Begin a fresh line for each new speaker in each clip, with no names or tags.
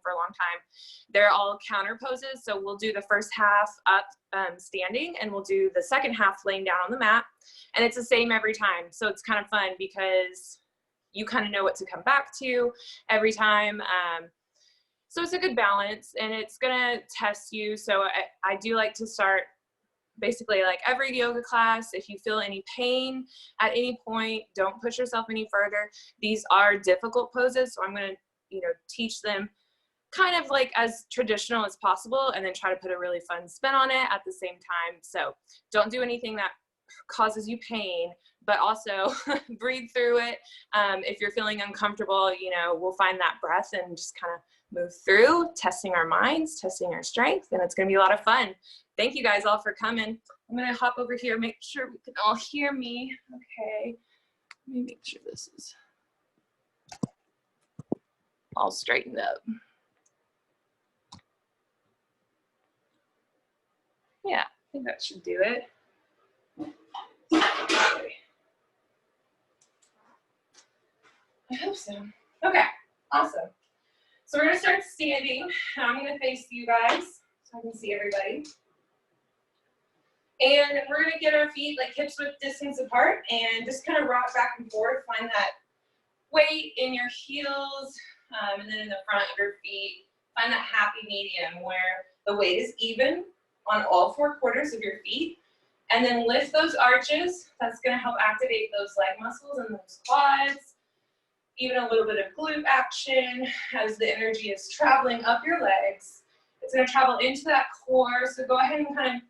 for a long time. They're all counter poses. So we'll do the first half up standing, and we'll do the second half laying down on the mat. And it's the same every time. So it's kind of fun because you kind of know what to come back to every time. So it's a good balance, and it's gonna test you. So I do like to start basically like every yoga class. If you feel any pain at any point, don't push yourself any further. These are difficult poses, so I'm gonna, teach them kind of like as traditional as possible, and then try to put a really fun spin on it at the same time. So don't do anything that causes you pain, but also breathe through it. If you're feeling uncomfortable, we'll find that breath and just kind of move through, testing our minds, testing our strength, and it's gonna be a lot of fun. Thank you guys all for coming. I'm gonna hop over here, make sure we can all hear me. Okay, let me make sure this is all straightened up. Yeah, I think that should do it. Okay. I hope so. Okay, awesome. So we're gonna start standing. I'm gonna face you guys so I can see everybody. And we're gonna get our feet like hips width distance apart and just kind of rock back and forth. Find that weight in your heels and then in the front of your feet. Find that happy medium where the weight is even on all 4 quarters of your feet. And then lift those arches. That's gonna help activate those leg muscles and those quads. Even a little bit of glute action as the energy is traveling up your legs. It's gonna travel into that core, so go ahead and kind of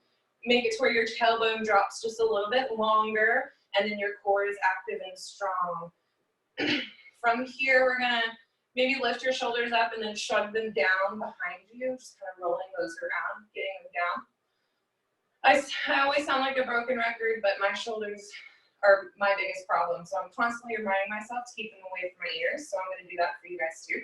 make it to where your tailbone drops just a little bit longer, and then your core is active and strong. From here, we're gonna maybe lift your shoulders up and then shrug them down behind you, just kind of rolling those around, getting them down. I always sound like a broken record, but my shoulders are my biggest problem. So I'm constantly reminding myself to keep them away from my ears. So I'm gonna do that for you guys too.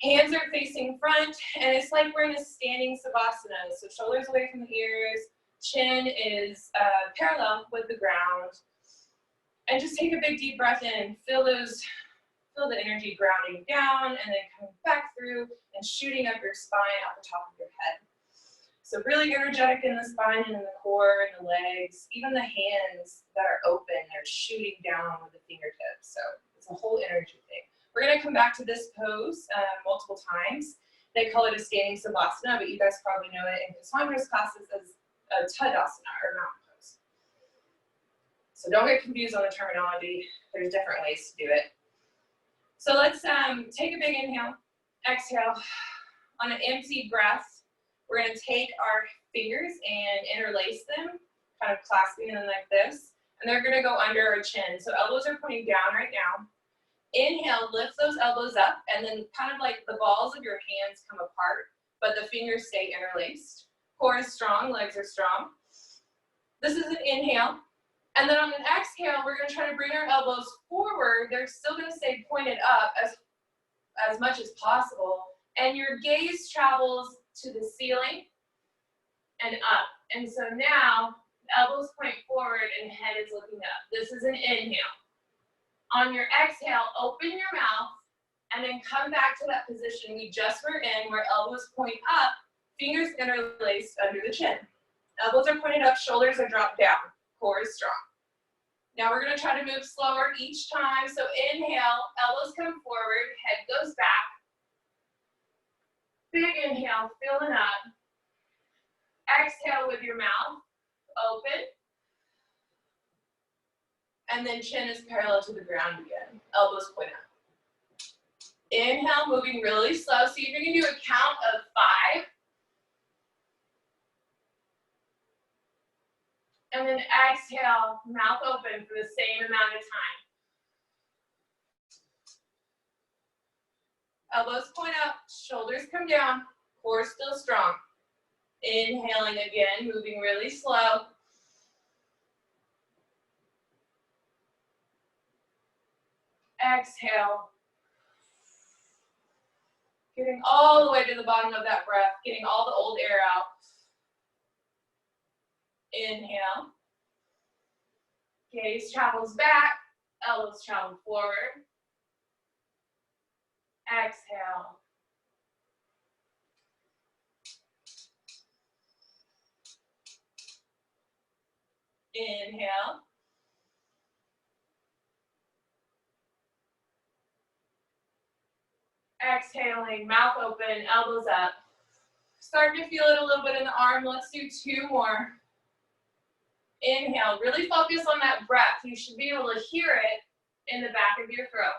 Hands are facing front, and it's like we're in a standing Savasana. So shoulders away from the ears, chin is parallel with the ground. And just take a big deep breath in, feel the energy grounding down, and then coming back through and shooting up your spine at the top of your head. So really energetic in the spine and in the core and the legs, even the hands that are open, they're shooting down with the fingertips. So it's a whole energy thing. We're gonna come back to this pose multiple times. They call it a standing Savasana, but you guys probably know it in Cassandra's classes as a Tadasana or mountain pose. So don't get confused on the terminology. There's different ways to do it. So let's take a big inhale, exhale. On an empty breath, we're gonna take our fingers and interlace them, kind of clasping them like this, and they're gonna go under our chin. So elbows are pointing down right now. Inhale, lift those elbows up, and then kind of like the balls of your hands come apart, but the fingers stay interlaced. Core is strong, legs are strong. This is an inhale. And then on an exhale, we're gonna try to bring our elbows forward. They're still gonna stay pointed up as much as possible. And your gaze travels to the ceiling and up. And so now, elbows point forward and head is looking up. This is an inhale. On your exhale, open your mouth and then come back to that position we just were in where elbows point up, fingers interlaced under the chin. Elbows are pointed up, shoulders are dropped down, core is strong. Now we're gonna try to move slower each time. So inhale, elbows come forward, head goes back. Big inhale, filling up. Exhale with your mouth open. And then chin is parallel to the ground again. Elbows point up. Inhale, moving really slow. See if you can do a count of 5. And then exhale, mouth open for the same amount of time. Elbows point up, shoulders come down, core still strong. Inhaling again, moving really slow. Exhale. Getting all the way to the bottom of that breath, getting all the old air out. Inhale. Gaze travels back, elbows travel forward. Exhale. Inhale. Exhaling, mouth open, elbows up. Starting to feel it a little bit in the arm. Let's do 2 more. Inhale, really focus on that breath. You should be able to hear it in the back of your throat.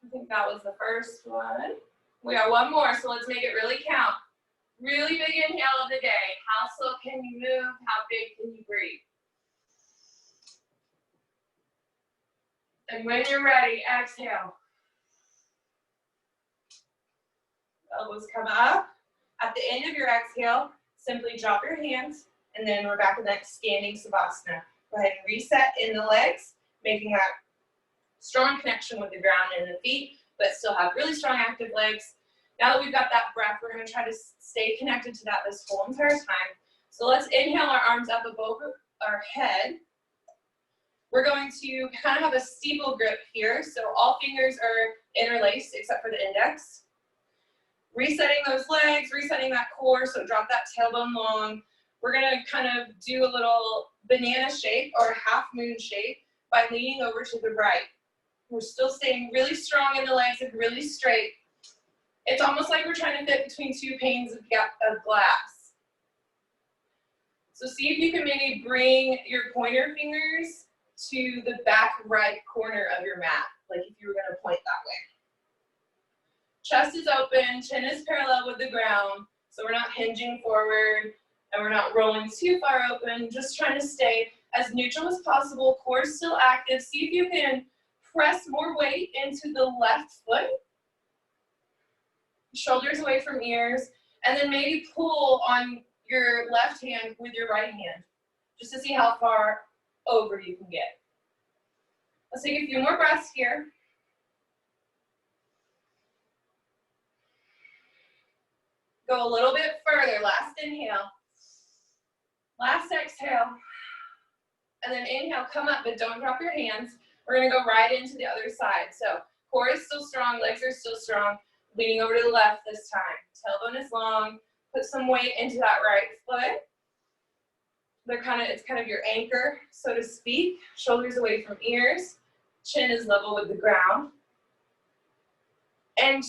I think that was the first one. We got 1 more, so let's make it really count. Really big inhale of the day. How slow can you move? How big can you breathe? And when you're ready, exhale. Elbows come up. At the end of your exhale, simply drop your hands, and then we're back in that standing Savasana. Go ahead and reset in the legs, making that strong connection with the ground and the feet, but still have really strong active legs. Now that we've got that breath, we're going to try to stay connected to that this whole entire time. So let's inhale our arms up above our head. We're going to kind of have a steeple grip here, so all fingers are interlaced except for the index. Resetting those legs, resetting that core, so drop that tailbone long. We're going to kind of do a little banana shape or half moon shape by leaning over to the right. We're still staying really strong in the legs and really straight. It's almost like we're trying to fit between 2 panes of glass. So see if you can maybe bring your pointer fingers to the back right corner of your mat, like if you were going to point that way. Chest is open, chin is parallel with the ground, so we're not hinging forward and we're not rolling too far open, just trying to stay as neutral as possible, core is still active. See if you can press more weight into the left foot, shoulders away from ears, and then maybe pull on your left hand with your right hand, just to see how far over you can get. Let's take a few more breaths here. Go a little bit further, last inhale, last exhale, and then inhale, come up, but don't drop your hands. We're gonna go right into the other side. So core is still strong, legs are still strong, leaning over to the left this time. Tailbone is long, put some weight into that right foot. It's kind of your anchor, so to speak. Shoulders away from ears, chin is level with the ground. And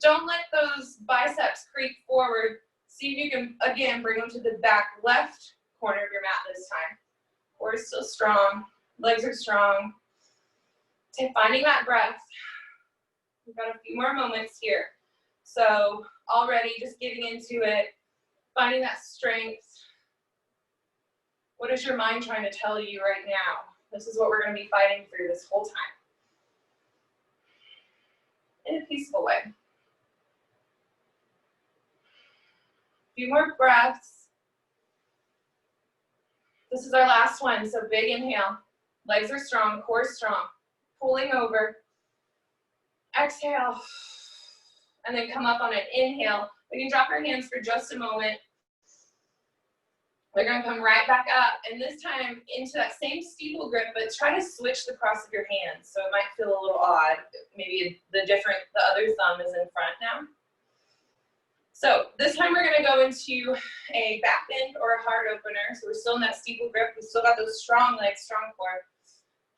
don't let those biceps creep forward. See if you can, again, bring them to the back left corner of your mat this time. Core is still strong, legs are strong. Finding that breath. We've got a few more moments here. So already just getting into it, finding that strength. What is your mind trying to tell you right now? This is what we're going to be fighting through this whole time. In a peaceful way. A few more breaths. This is our last one, so big inhale. Legs are strong, core is strong. Pulling over. Exhale. And then come up on an inhale. We can drop our hands for just a moment. We're going to come right back up, and this time into that same steeple grip, but try to switch the cross of your hands. So it might feel a little odd. Maybe the other thumb is in front now. So this time we're going to go into a back bend or a heart opener. So we're still in that steeple grip. We've still got those strong legs, strong core.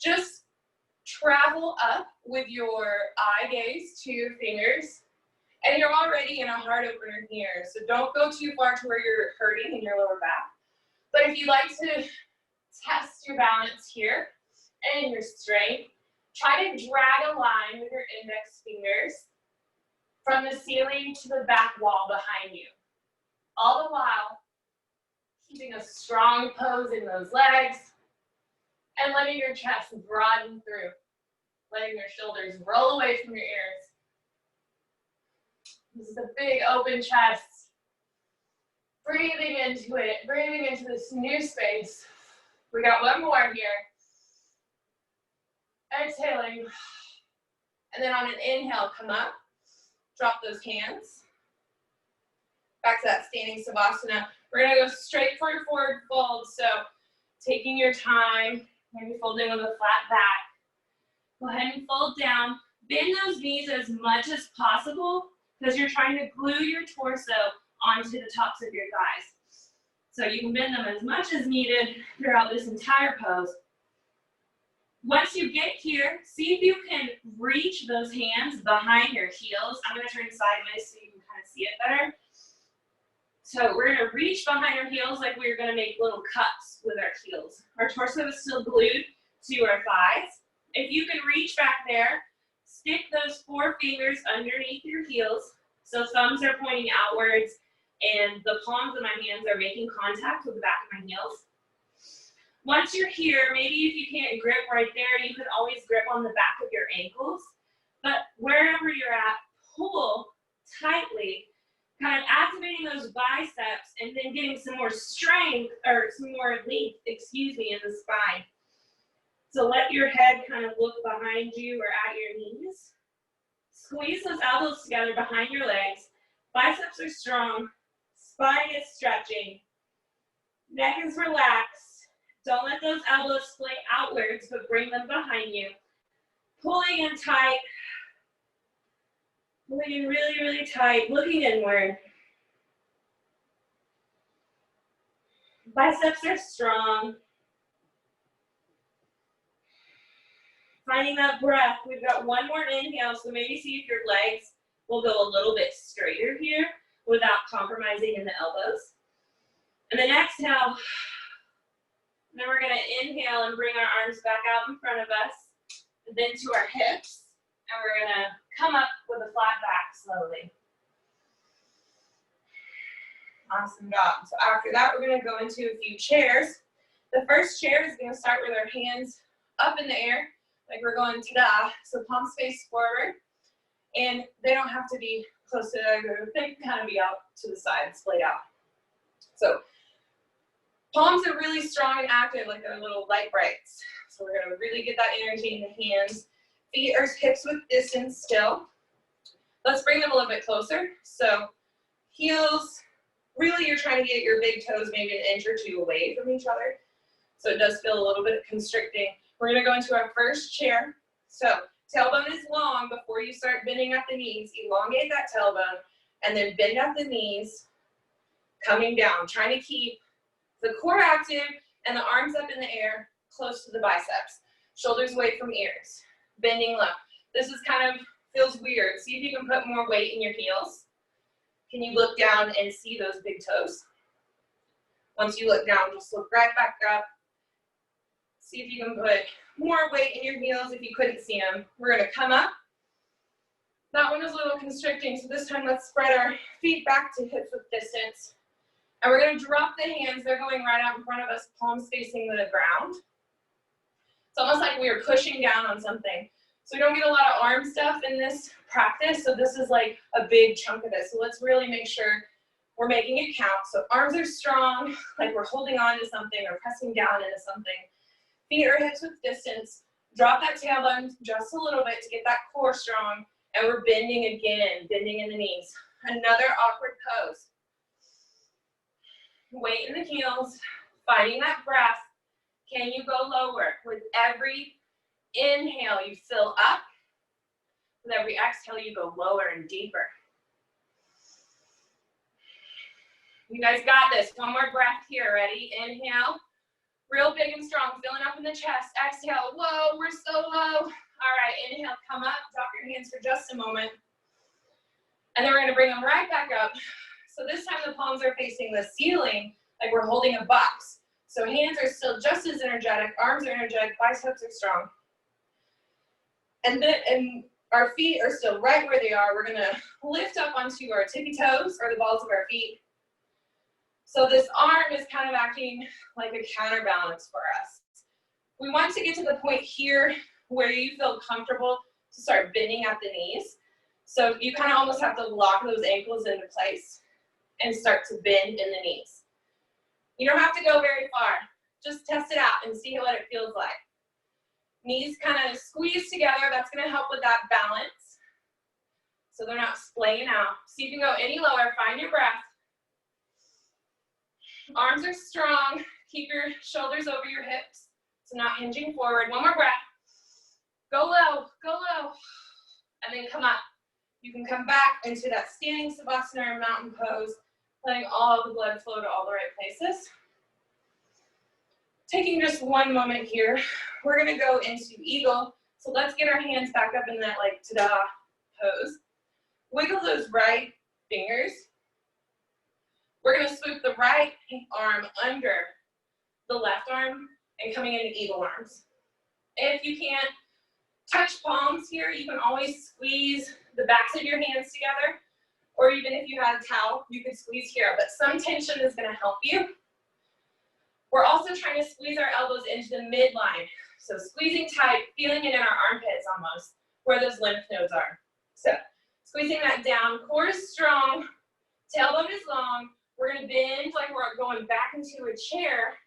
Just travel up with your eye gaze to your fingers. And you're already in a heart opener here. So don't go too far to where you're hurting in your lower back. But if you'd like to test your balance here and your strength, try to drag a line with your index fingers from the ceiling to the back wall behind you. All the while, keeping a strong pose in those legs and letting your chest broaden through, letting your shoulders roll away from your ears. This is a big open chest. Breathing into it, breathing into this new space. We got one more here. Exhaling. And then on an inhale, come up. Drop those hands. Back to that standing Savasana. We're going to go straight for your forward fold. So taking your time, maybe folding with a flat back. Go ahead and fold down. Bend those knees as much as possible, because you're trying to glue your torso onto the tops of your thighs. So you can bend them as much as needed throughout this entire pose. Once you get here, see if you can reach those hands behind your heels. I'm going to turn sideways so you can kind of see it better. So we're going to reach behind our heels like we're going to make little cups with our heels. Our torso is still glued to our thighs. If you can reach back there, stick those 4 fingers underneath your heels. So thumbs are pointing outwards and the palms of my hands are making contact with the back of my heels. Once you're here, maybe if you can't grip right there, you can always grip on the back of your ankles. But wherever you're at, pull tightly, kind of activating those biceps and then getting some more strength, or some more length, excuse me, in the spine. So let your head kind of look behind you or at your knees. Squeeze those elbows together behind your legs. Biceps are strong. Spine is stretching. Neck is relaxed. Don't let those elbows splay outwards, but bring them behind you. Pulling in tight. Pulling in really, really tight. Looking inward. Biceps are strong. Finding that breath. We've got one more inhale, so maybe see if your legs will go a little bit straighter here without compromising in the elbows. And then exhale. And then we're going to inhale and bring our arms back out in front of us, and then to our hips. And we're going to come up with a flat back slowly. Awesome job. So after that, we're going to go into a few chairs. The first chair is going to start with our hands up in the air, like we're going ta-da. So palms face forward. And they don't have to be close to the groove. They can kind of be out to the side, splayed out. So palms are really strong and active, like they're little light brights. So we're going to really get that energy in the hands. Feet are hips width distance still. Let's bring them a little bit closer. So heels, really you're trying to get your big toes maybe an inch or 2 away from each other. So it does feel a little bit constricting. We're going to go into our first chair. So tailbone is long before you start bending at the knees. Elongate that tailbone and then bend at the knees, coming down, trying to keep the core active and the arms up in the air, close to the biceps. Shoulders away from ears. Bending low. This is kind of feels weird. See if you can put more weight in your heels. Can you look down and see those big toes? Once you look down, just look right back up. See if you can put more weight in your heels if you couldn't see them. We're going to come up. That one was a little constricting, so this time let's spread our feet back to hips width distance. And we're going to drop the hands. They're going right out in front of us, palms facing the ground. It's almost like we are pushing down on something. So we don't get a lot of arm stuff in this practice, so this is like a big chunk of it. So let's really make sure we're making it count. So arms are strong, like we're holding on to something or pressing down into something. Feet are hips width distance. Drop that tailbone just a little bit to get that core strong. And we're bending again, bending in the knees. Another awkward pose. Weight in the heels, finding that breath. Can you go lower? With every inhale, you fill up. With every exhale, you go lower and deeper. You guys got this. One more breath here. Ready? Inhale. Real big and strong. Filling up in the chest. Exhale. Whoa, we're so low. All right, inhale. Come up. Drop your hands for just a moment. And then we're going to bring them right back up. So this time the palms are facing the ceiling like we're holding a box. So hands are still just as energetic, arms are energetic, biceps are strong. And then our feet are still right where they are. We're going to lift up onto our tippy toes or the balls of our feet. So this arm is kind of acting like a counterbalance for us. We want to get to the point here where you feel comfortable to start bending at the knees. So you kind of almost have to lock those ankles into place and start to bend in the knees. You don't have to go very far. Just test it out and see what it feels like. Knees kind of squeeze together. That's going to help with that balance. So they're not splaying out. See if you can go any lower. Find your breath. Arms are strong. Keep your shoulders over your hips. So not hinging forward. One more breath. Go low. Go low. And then come up. You can come back into that standing Savasana or mountain pose, letting all the blood flow to all the right places. Taking just one moment here, we're gonna go into eagle. So let's get our hands back up in that like tada pose. Wiggle those right fingers. We're gonna swoop the right arm under the left arm and coming into eagle arms. If you can't touch palms here, you can always squeeze the backs of your hands together, or even if you had a towel, you could squeeze here, but some tension is gonna help you. We're also trying to squeeze our elbows into the midline. So squeezing tight, feeling it in our armpits almost, where those lymph nodes are. So squeezing that down, core is strong, tailbone is long. We're gonna bend like we're going back into a chair,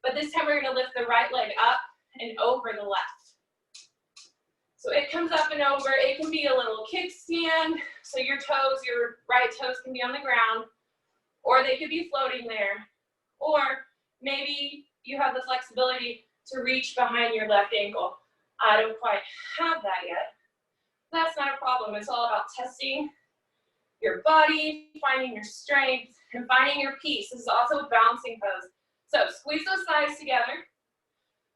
but this time we're gonna lift the right leg up and over the left. So it comes up and over. It can be a little kickstand, so your toes, your right toes can be on the ground, or they could be floating there, or maybe you have the flexibility to reach behind your left ankle. I don't quite have that yet. That's not a problem. It's all about testing your body, finding your strength, and finding your peace. This is also a balancing pose. So squeeze those thighs together.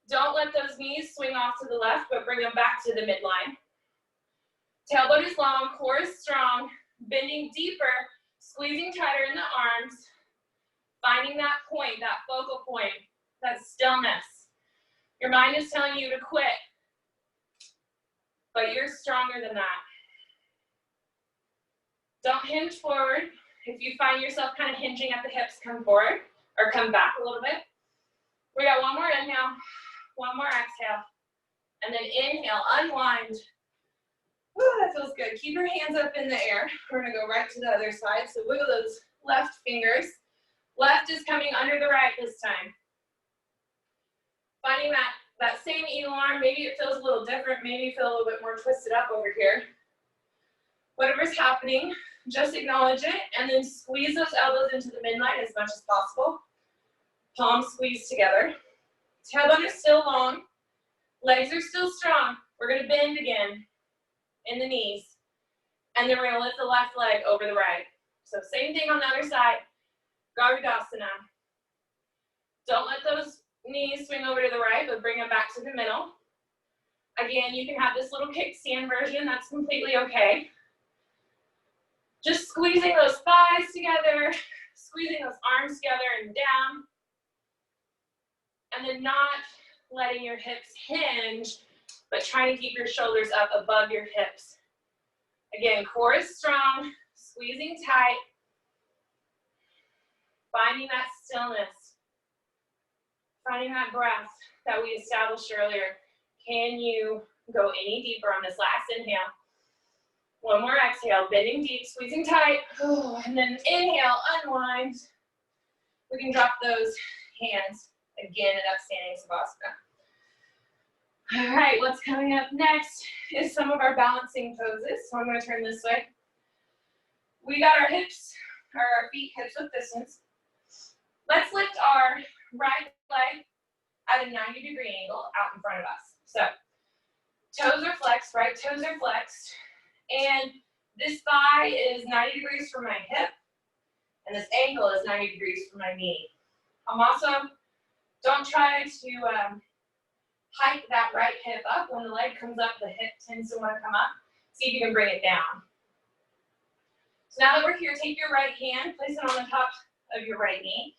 Don't let those knees swing off to the left, but bring them back to the midline. Tailbone is long, core is strong, bending deeper, squeezing tighter in the arms, finding that point, that focal point, that stillness. Your mind is telling you to quit, but you're stronger than that. Don't hinge forward. If you find yourself kind of hinging at the hips, come forward or come back a little bit. We got one more inhale, one more exhale, and then inhale, unwind. Woo, that feels good. Keep your hands up in the air. We're gonna go right to the other side. So wiggle those left fingers. Left is coming under the right this time. Finding that same eagle arm, maybe it feels a little different, maybe you feel a little bit more twisted up over here. Whatever's happening, just acknowledge it and then squeeze those elbows into the midline as much as possible. Palms squeeze together. Tailbone is still long. Legs are still strong. We're gonna bend again in the knees. And then we're gonna lift the left leg over the right. So same thing on the other side. Tadasana. Don't let those knees swing over to the right, but bring them back to the middle. Again, you can have this little kickstand version. That's completely okay. Just squeezing those thighs together, squeezing those arms together and down. And then not letting your hips hinge, but trying to keep your shoulders up above your hips. Again, core is strong, squeezing tight, finding that stillness, finding that breath that we established earlier. Can you go any deeper on this last inhale? One more exhale, bending deep, squeezing tight, and then inhale, unwind. We can drop those hands again in upstanding Savasana. All right, what's coming up next is some of our balancing poses. So I'm going to turn this way. We got our hips, or our feet hips width distance. Let's lift our right leg at a 90-degree angle out in front of us. So toes are flexed, right toes are flexed. And this thigh is 90 degrees from my hip, and this ankle is 90 degrees from my knee. I'm also, don't try to hike that right hip up. When the leg comes up, the hip tends to want to come up. See if you can bring it down. So now that we're here, take your right hand, place it on the top of your right knee,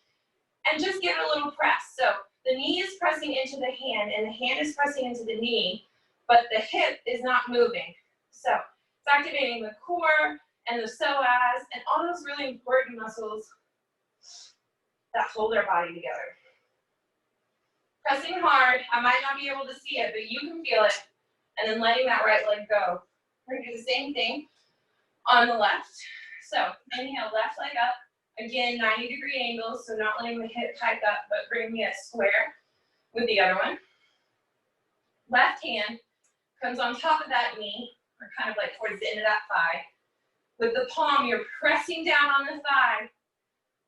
and just give it a little press. So the knee is pressing into the hand, and the hand is pressing into the knee, but the hip is not moving. So it's activating the core and the psoas and all those really important muscles that hold our body together. Pressing hard, I might not be able to see it, but you can feel it, and then letting that right leg go. We're gonna do the same thing on the left. So inhale, left leg up. Again, 90-degree angles, so not letting the hip hike up, but bring me a square with the other one. Left hand comes on top of that knee, or kind of like towards the end of that thigh. With the palm, you're pressing down on the thigh,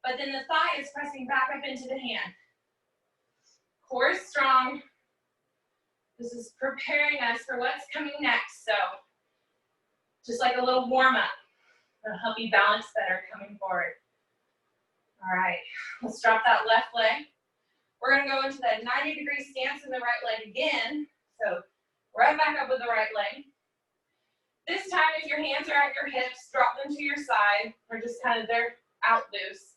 but then the thigh is pressing back up into the hand. Core is strong. This is preparing us for what's coming next. So Just like a little warm up. It'll help you balance better coming forward. All right, let's drop that left leg. We're gonna go into that 90-degree stance in the right leg again. So right back up with the right leg. This time, if your hands are at your hips, drop them to your side, or just kind of they're out loose.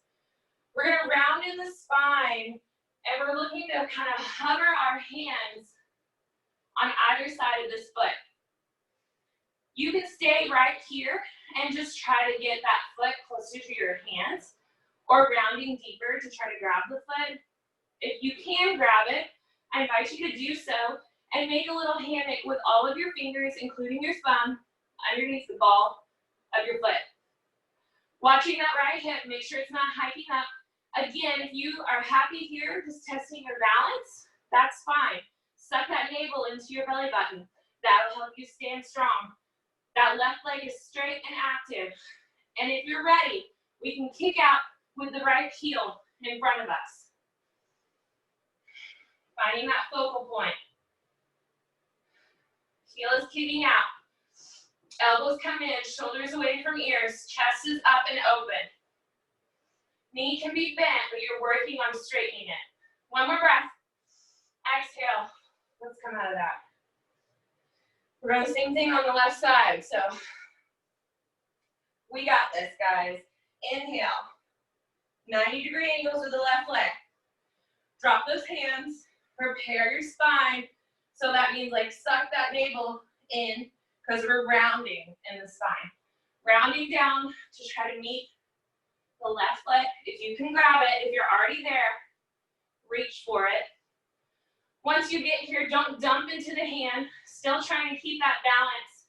We're gonna round in the spine, and we're looking to kind of hover our hands on either side of this foot. You can stay right here and just try to get that foot closer to your hands, or rounding deeper to try to grab the foot. If you can grab it, I invite you to do so and make a little hammock with all of your fingers, including your thumb, underneath the ball of your foot. Watching that right hip, make sure it's not hiking up. Again, if you are happy here, just testing your balance, that's fine. Suck that navel into your belly button. That'll help you stand strong. That left leg is straight and active. And if you're ready, we can kick out with the right heel in front of us. Finding that focal point. Heel is kicking out. Elbows come in, shoulders away from ears, chest is up and open. Knee can be bent, but you're working on straightening it. One more breath. Exhale. Let's come out of that. We're doing the same thing on the left side. So we got this, guys. Inhale. 90-degree angles with the left leg. Drop those hands. Prepare your spine. So that means like suck that navel in because we're rounding in the spine. Rounding down to try to meet the left leg. If you can grab it, if you're already there, reach for it. Once you get here, don't dump into the hand. Still trying to keep that balance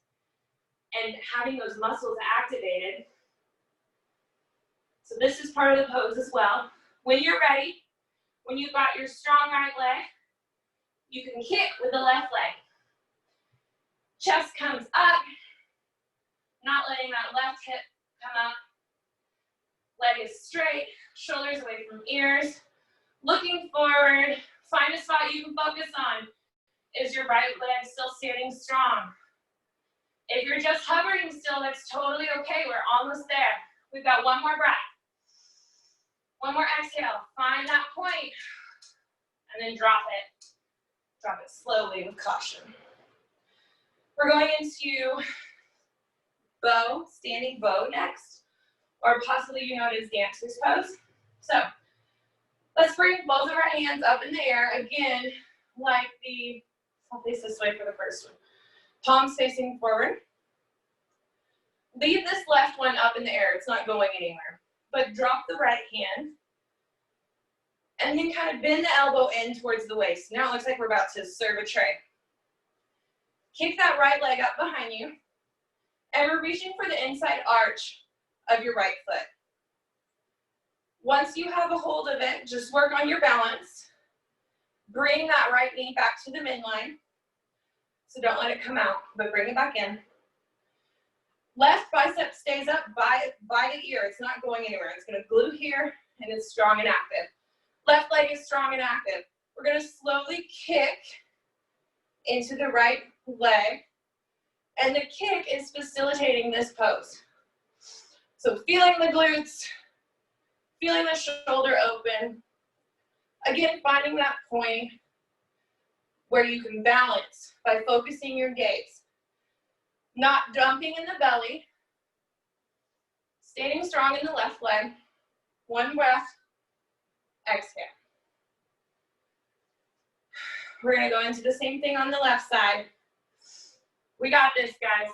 and having those muscles activated. So this is part of the pose as well. When you're ready, when you've got your strong right leg, you can kick with the left leg. Chest comes up, not letting that left hip come up. Leg is straight, shoulders away from ears. Looking forward, find a spot you can focus on. Is your right leg still standing strong? If you're just hovering still, that's totally okay. We're almost there. We've got one more breath. One more exhale. Find that point, and then drop it. Drop it slowly with caution. We're going into bow, standing bow next, or possibly you know it as dancer's pose. So let's bring both of our hands up in the air. Again, like I'll face this way for the first one. Palms facing forward. Leave this left one up in the air. It's not going anywhere. But drop the right hand. And then kind of bend the elbow in towards the waist. Now it looks like we're about to serve a tray. Kick that right leg up behind you. And we're reaching for the inside arch of your right foot. Once you have a hold of it, just work on your balance. Bring that right knee back to the midline. So don't let it come out, but bring it back in. Left bicep stays up by the ear. It's not going anywhere. It's going to glue here, and it's strong and active. Left leg is strong and active. We're going to slowly kick into the right leg, and the kick is facilitating this pose. So feeling the glutes, feeling the shoulder open. Again, finding that point where you can balance by focusing your gaze. Not dumping in the belly. Standing strong in the left leg. One breath. Exhale. We're going to go into the same thing on the left side. We got this, guys.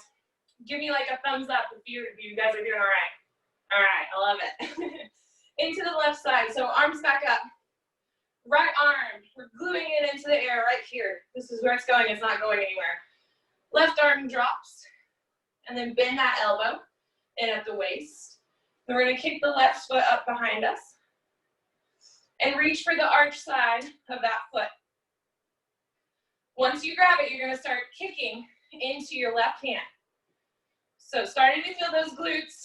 Give me like a thumbs up if you guys are doing all right. All right, I love it. Into the left side. So arms back up. Right arm. We're gluing it into the air right here. This is where it's going. It's not going anywhere. Left arm drops. And then bend that elbow in at the waist. Then we're going to kick the left foot up behind us. And reach for the arch side of that foot. Once you grab it, you're going to start kicking into your left hand. So starting to feel those glutes.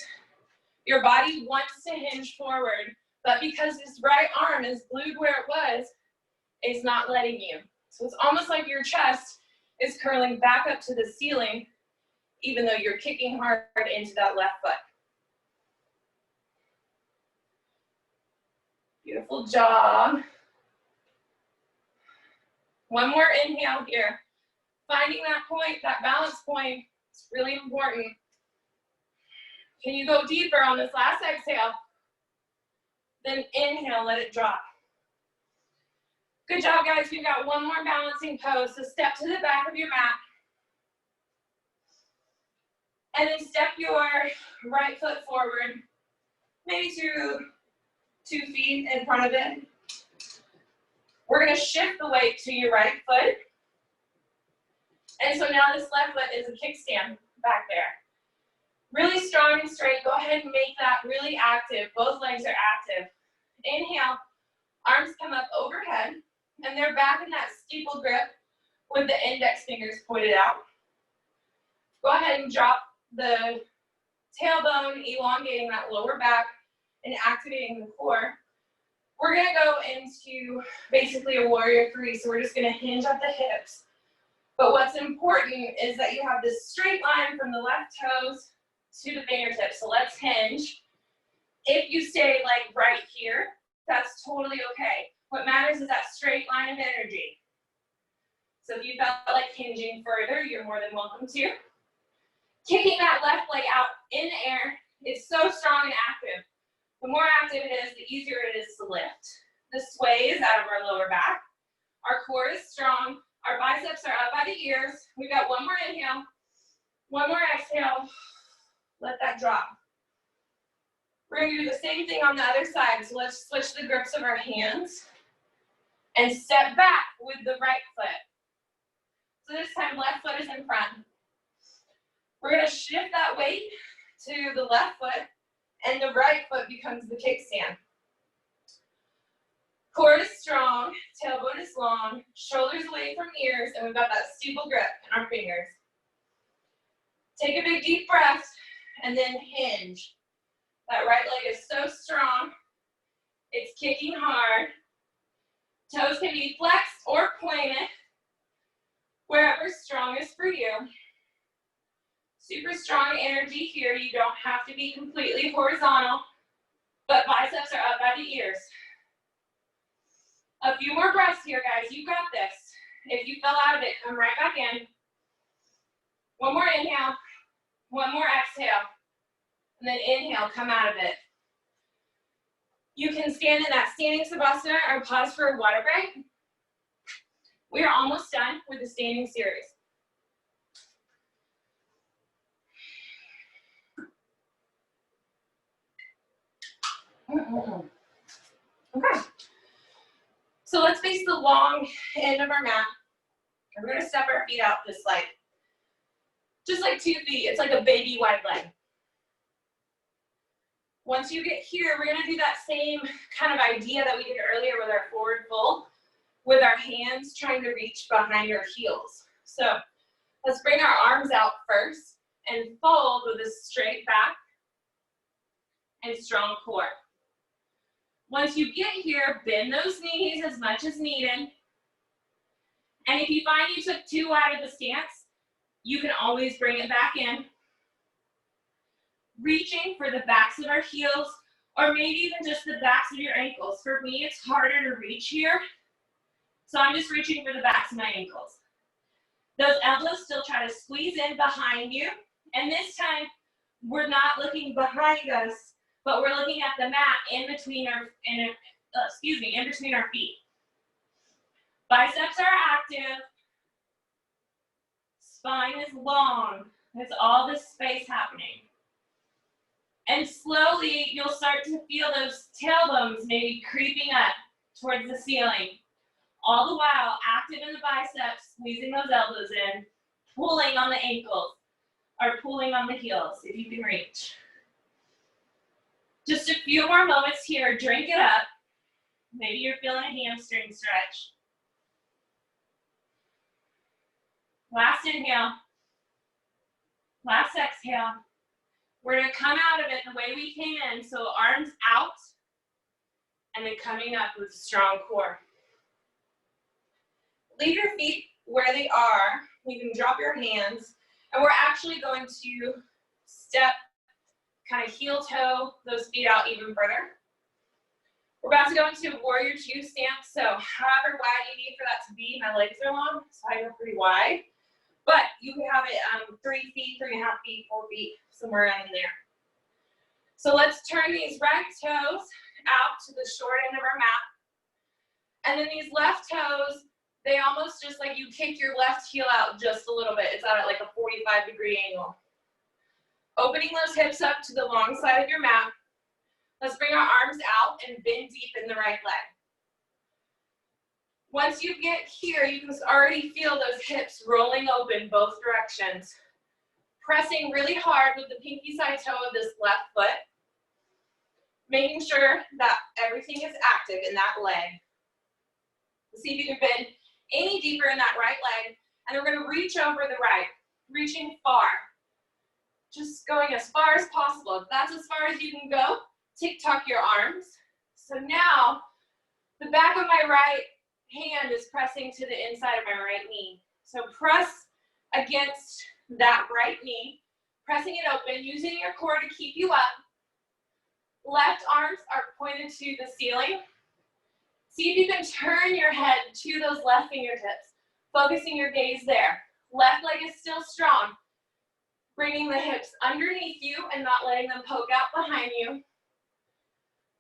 Your body wants to hinge forward, but because this right arm is glued where it was, it's not letting you. So it's almost like your chest is curling back up to the ceiling even though you're kicking hard into that left foot. Beautiful job. One more inhale here. Finding that point, that balance point, it's really important. Can you go deeper on this last exhale? Then inhale, let it drop. Good job, guys. We've got one more balancing pose. So step to the back of your mat. And then step your right foot forward, maybe 2 feet in front of it. We're going to shift the weight to your right foot. And so now this left foot is a kickstand back there. Really strong and straight. Go ahead and make that really active. Both legs are active. Inhale, arms come up overhead, and they're back in that steeple grip with the index fingers pointed out. Go ahead and drop the tailbone, elongating that lower back and activating the core. We're going to go into basically a warrior three, so we're just going to hinge at the hips. But what's important is that you have this straight line from the left toes to the fingertips. So let's hinge. If you stay like right here, that's totally okay. What matters is that straight line of energy. So if you felt like hinging further, you're more than welcome to. Kicking that left leg out in the air is so strong and active. The more active it is, the easier it is to lift. The sway is out of our lower back. Our core is strong. Our biceps are up by the ears. We've got one more inhale, one more exhale. Let that drop. We're going to do the same thing on the other side. So let's switch the grips of our hands and step back with the right foot. So this time, left foot is in front. We're going to shift that weight to the left foot, and the right foot becomes the kickstand. Core is strong, tailbone is long, shoulders away from ears, and we've got that steeple grip in our fingers. Take a big deep breath, and then hinge. That right leg is so strong. It's kicking hard. Toes can be flexed or pointed, wherever's strongest for you. Super strong energy here. You don't have to be completely horizontal, but biceps are up by the ears. A few more breaths here, guys. You got this. If you fell out of it, come right back in. One more inhale, one more exhale, and then inhale, come out of it. You can stand in that standing Tadasana or pause for a water break. We are almost done with the standing series. Okay. So let's face the long end of our mat. And we're going to step our feet out just like 2 feet. It's like a baby wide leg. Once you get here, we're going to do that same kind of idea that we did earlier with our forward fold, with our hands trying to reach behind our heels. So let's bring our arms out first and fold with a straight back and strong core. Once you get here, bend those knees as much as needed. And if you find you took too wide of the stance, you can always bring it back in. Reaching for the backs of our heels, or maybe even just the backs of your ankles. For me, it's harder to reach here, so I'm just reaching for the backs of my ankles. Those elbows still try to squeeze in behind you, and this time, we're not looking behind us, but we're looking at the mat in between our feet. Biceps are active. Spine is long. There's all this space happening. And slowly, you'll start to feel those tailbones maybe creeping up towards the ceiling. All the while, active in the biceps, squeezing those elbows in, pulling on the ankles, or pulling on the heels, if you can reach. Just a few more moments here. Drink it up. Maybe you're feeling a hamstring stretch. Last inhale. Last exhale. We're going to come out of it the way we came in. So arms out and then coming up with a strong core. Leave your feet where they are. You can drop your hands. And we're actually going to step, kind of heel toe those feet out even further. We're about to go into warrior two stance, so however wide you need for that to be. My legs are long, so I go pretty wide. But you can have it 3 feet, 3.5 feet, 4 feet, somewhere around in there. So let's turn these right toes out to the short end of our mat. And then these left toes, they almost just like you kick your left heel out just a little bit. It's out at like a 45-degree angle. Opening those hips up to the long side of your mat. Let's bring our arms out and bend deep in the right leg. Once you get here, you can already feel those hips rolling open both directions. Pressing really hard with the pinky side toe of this left foot. Making sure that everything is active in that leg. See if you can bend any deeper in that right leg. And then we're going to reach over the right, reaching far. Just going as far as possible. If that's as far as you can go, tick-tock your arms. So now, the back of my right hand is pressing to the inside of my right knee. So press against that right knee, pressing it open, using your core to keep you up. Left arms are pointed to the ceiling. See if you can turn your head to those left fingertips, focusing your gaze there. Left leg is still strong. Bringing the hips underneath you and not letting them poke out behind you.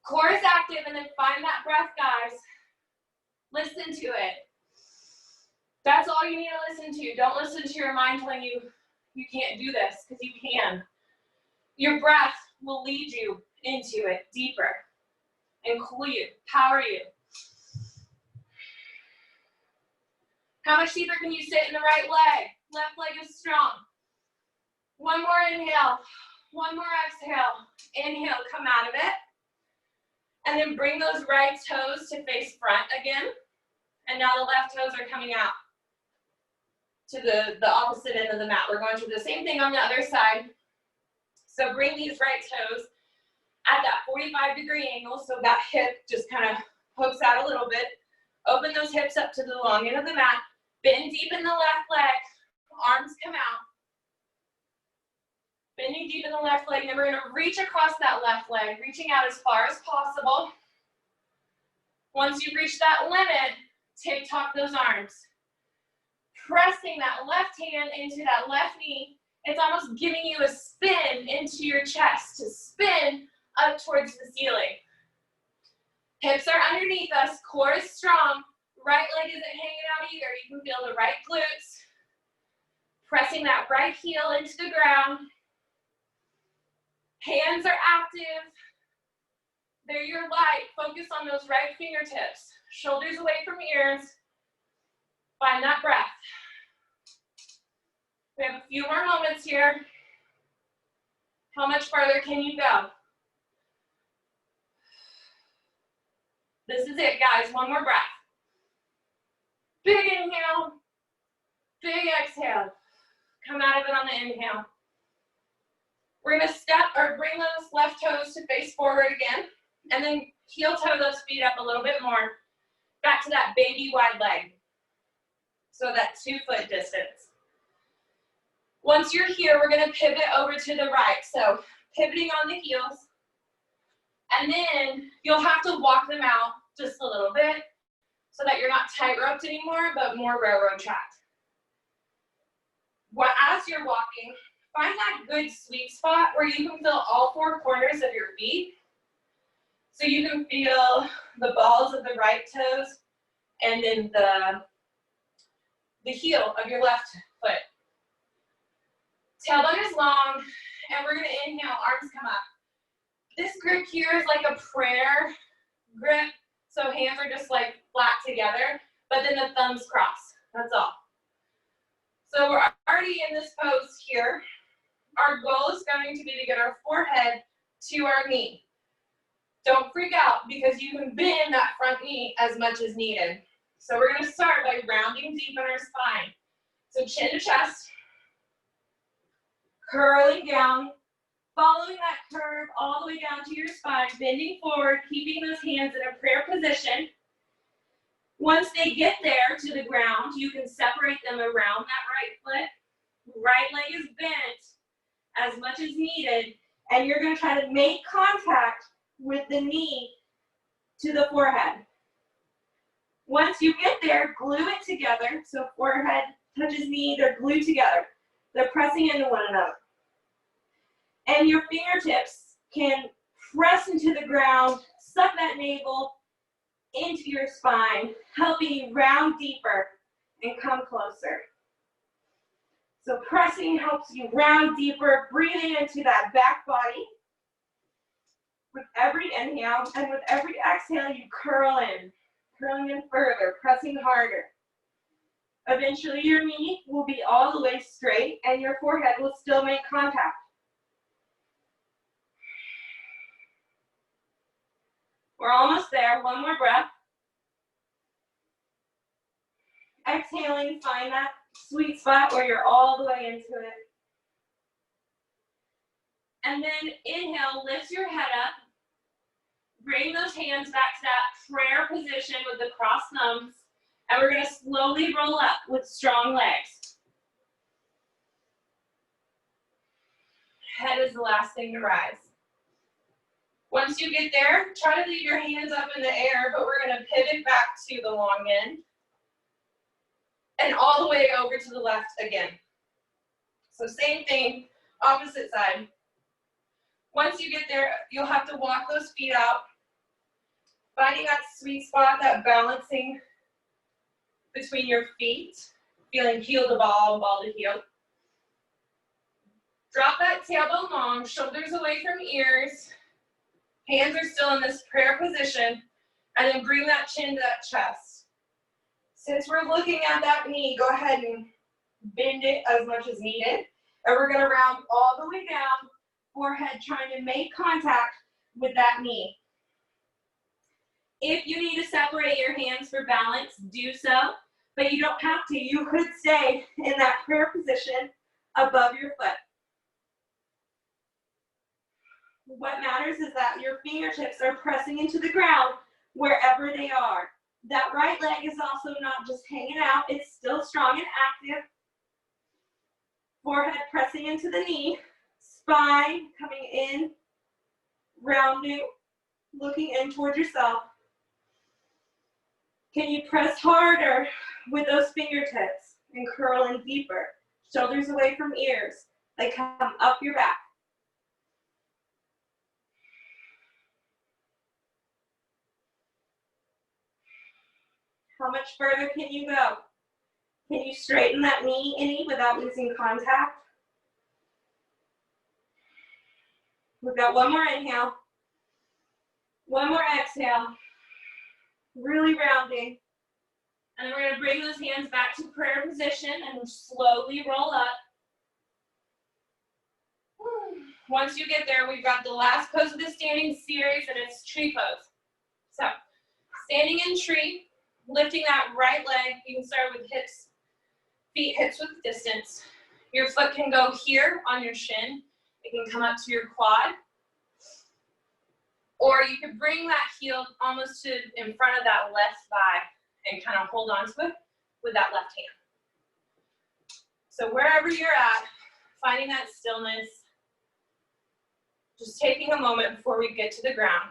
Core is active, and then find that breath, guys. Listen to it. That's all you need to listen to. Don't listen to your mind telling you you can't do this, because you can. Your breath will lead you into it deeper and cool you, power you. How much deeper can you sit in the right leg? Left leg is strong. One more inhale, one more exhale. Inhale, come out of it. And then bring those right toes to face front again. And now the left toes are coming out to the opposite end of the mat. We're going to do the same thing on the other side. So bring these right toes at that 45-degree angle so that hip just kind of pokes out a little bit. Open those hips up to the long end of the mat. Bend deep in the left leg. Arms come out. Bending deep in the left leg, and then we're going to reach across that left leg, reaching out as far as possible. Once you reach that limit, tick-tock those arms. Pressing that left hand into that left knee, it's almost giving you a spin into your chest to spin up towards the ceiling. Hips are underneath us, core is strong, right leg isn't hanging out either. You can feel the right glutes. Pressing that right heel into the ground. Hands are active. They're your light. Focus on those right fingertips. Shoulders away from ears. Find that breath. We have a few more moments here. How much farther can you go? This is it, guys. One more breath. Big inhale. Big exhale. Come out of it on the inhale. We're going to step or bring those left toes to face forward again, and then heel toe those feet up a little bit more, back to that baby wide leg. So that 2-foot distance. Once you're here, we're going to pivot over to the right. So pivoting on the heels, and then you'll have to walk them out just a little bit so that you're not tight roped anymore, but more railroad tracked. As you're walking, find that good sweet spot where you can feel all 4 corners of your feet. So you can feel the balls of the right toes and then the heel of your left foot. Tailbone is long, and we're going to inhale, arms come up. This grip here is like a prayer grip, so hands are just like flat together, but then the thumbs cross, that's all. So we're already in this pose here. Our goal is going to be to get our forehead to our knee. Don't freak out because you can bend that front knee as much as needed. So we're going to start by rounding deep in our spine. So chin to chest, curling down, following that curve all the way down to your spine, bending forward, keeping those hands in a prayer position. Once they get there to the ground, you can separate them around that right foot. Right leg is bent as much as needed, and you're going to try to make contact with the knee to the forehead. Once you get there, glue it together. So forehead touches knee, they're glued together. They're pressing into one another. And your fingertips can press into the ground, suck that navel into your spine, helping you round deeper and come closer. So pressing helps you round deeper, breathing into that back body. With every inhale and with every exhale, you curling in further, pressing harder. Eventually, your knee will be all the way straight and your forehead will still make contact. We're almost there. One more breath. Exhaling, find that sweet spot where you're all the way into it. And then inhale, lift your head up. Bring those hands back to that prayer position with the crossed thumbs. And we're going to slowly roll up with strong legs. Head is the last thing to rise. Once you get there, try to leave your hands up in the air, but we're going to pivot back to the long end. And all the way over to the left again. So same thing, opposite side. Once you get there, you'll have to walk those feet out, finding that sweet spot, that balancing between your feet, feeling heel to ball, ball to heel. Drop that tailbone long, shoulders away from ears. Hands are still in this prayer position, and then bring that chin to that chest. Since we're looking at that knee, go ahead and bend it as much as needed. And we're going to round all the way down, forehead trying to make contact with that knee. If you need to separate your hands for balance, do so, but you don't have to. You could stay in that prayer position above your foot. What matters is that your fingertips are pressing into the ground wherever they are. That right leg is also not just hanging out, it's still strong and active. Forehead pressing into the knee, spine coming in, rounding, looking in towards yourself. Can you press harder with those fingertips and curl in deeper? Shoulders away from ears, they come up your back. How much further can you go? Can you straighten that knee any without losing contact? We've got one more inhale. One more exhale. Really rounding. And then we're going to bring those hands back to prayer position and slowly roll up. Once you get there, we've got the last pose of the standing series, and it's tree pose. So, standing in tree, lifting that right leg. You can start with hips, feet hips width distance. Your foot can go here on your shin. It can come up to your quad. Or you could bring that heel almost to in front of that left thigh and kind of hold on to it with that left hand. So wherever you're at, finding that stillness, just taking a moment before we get to the ground.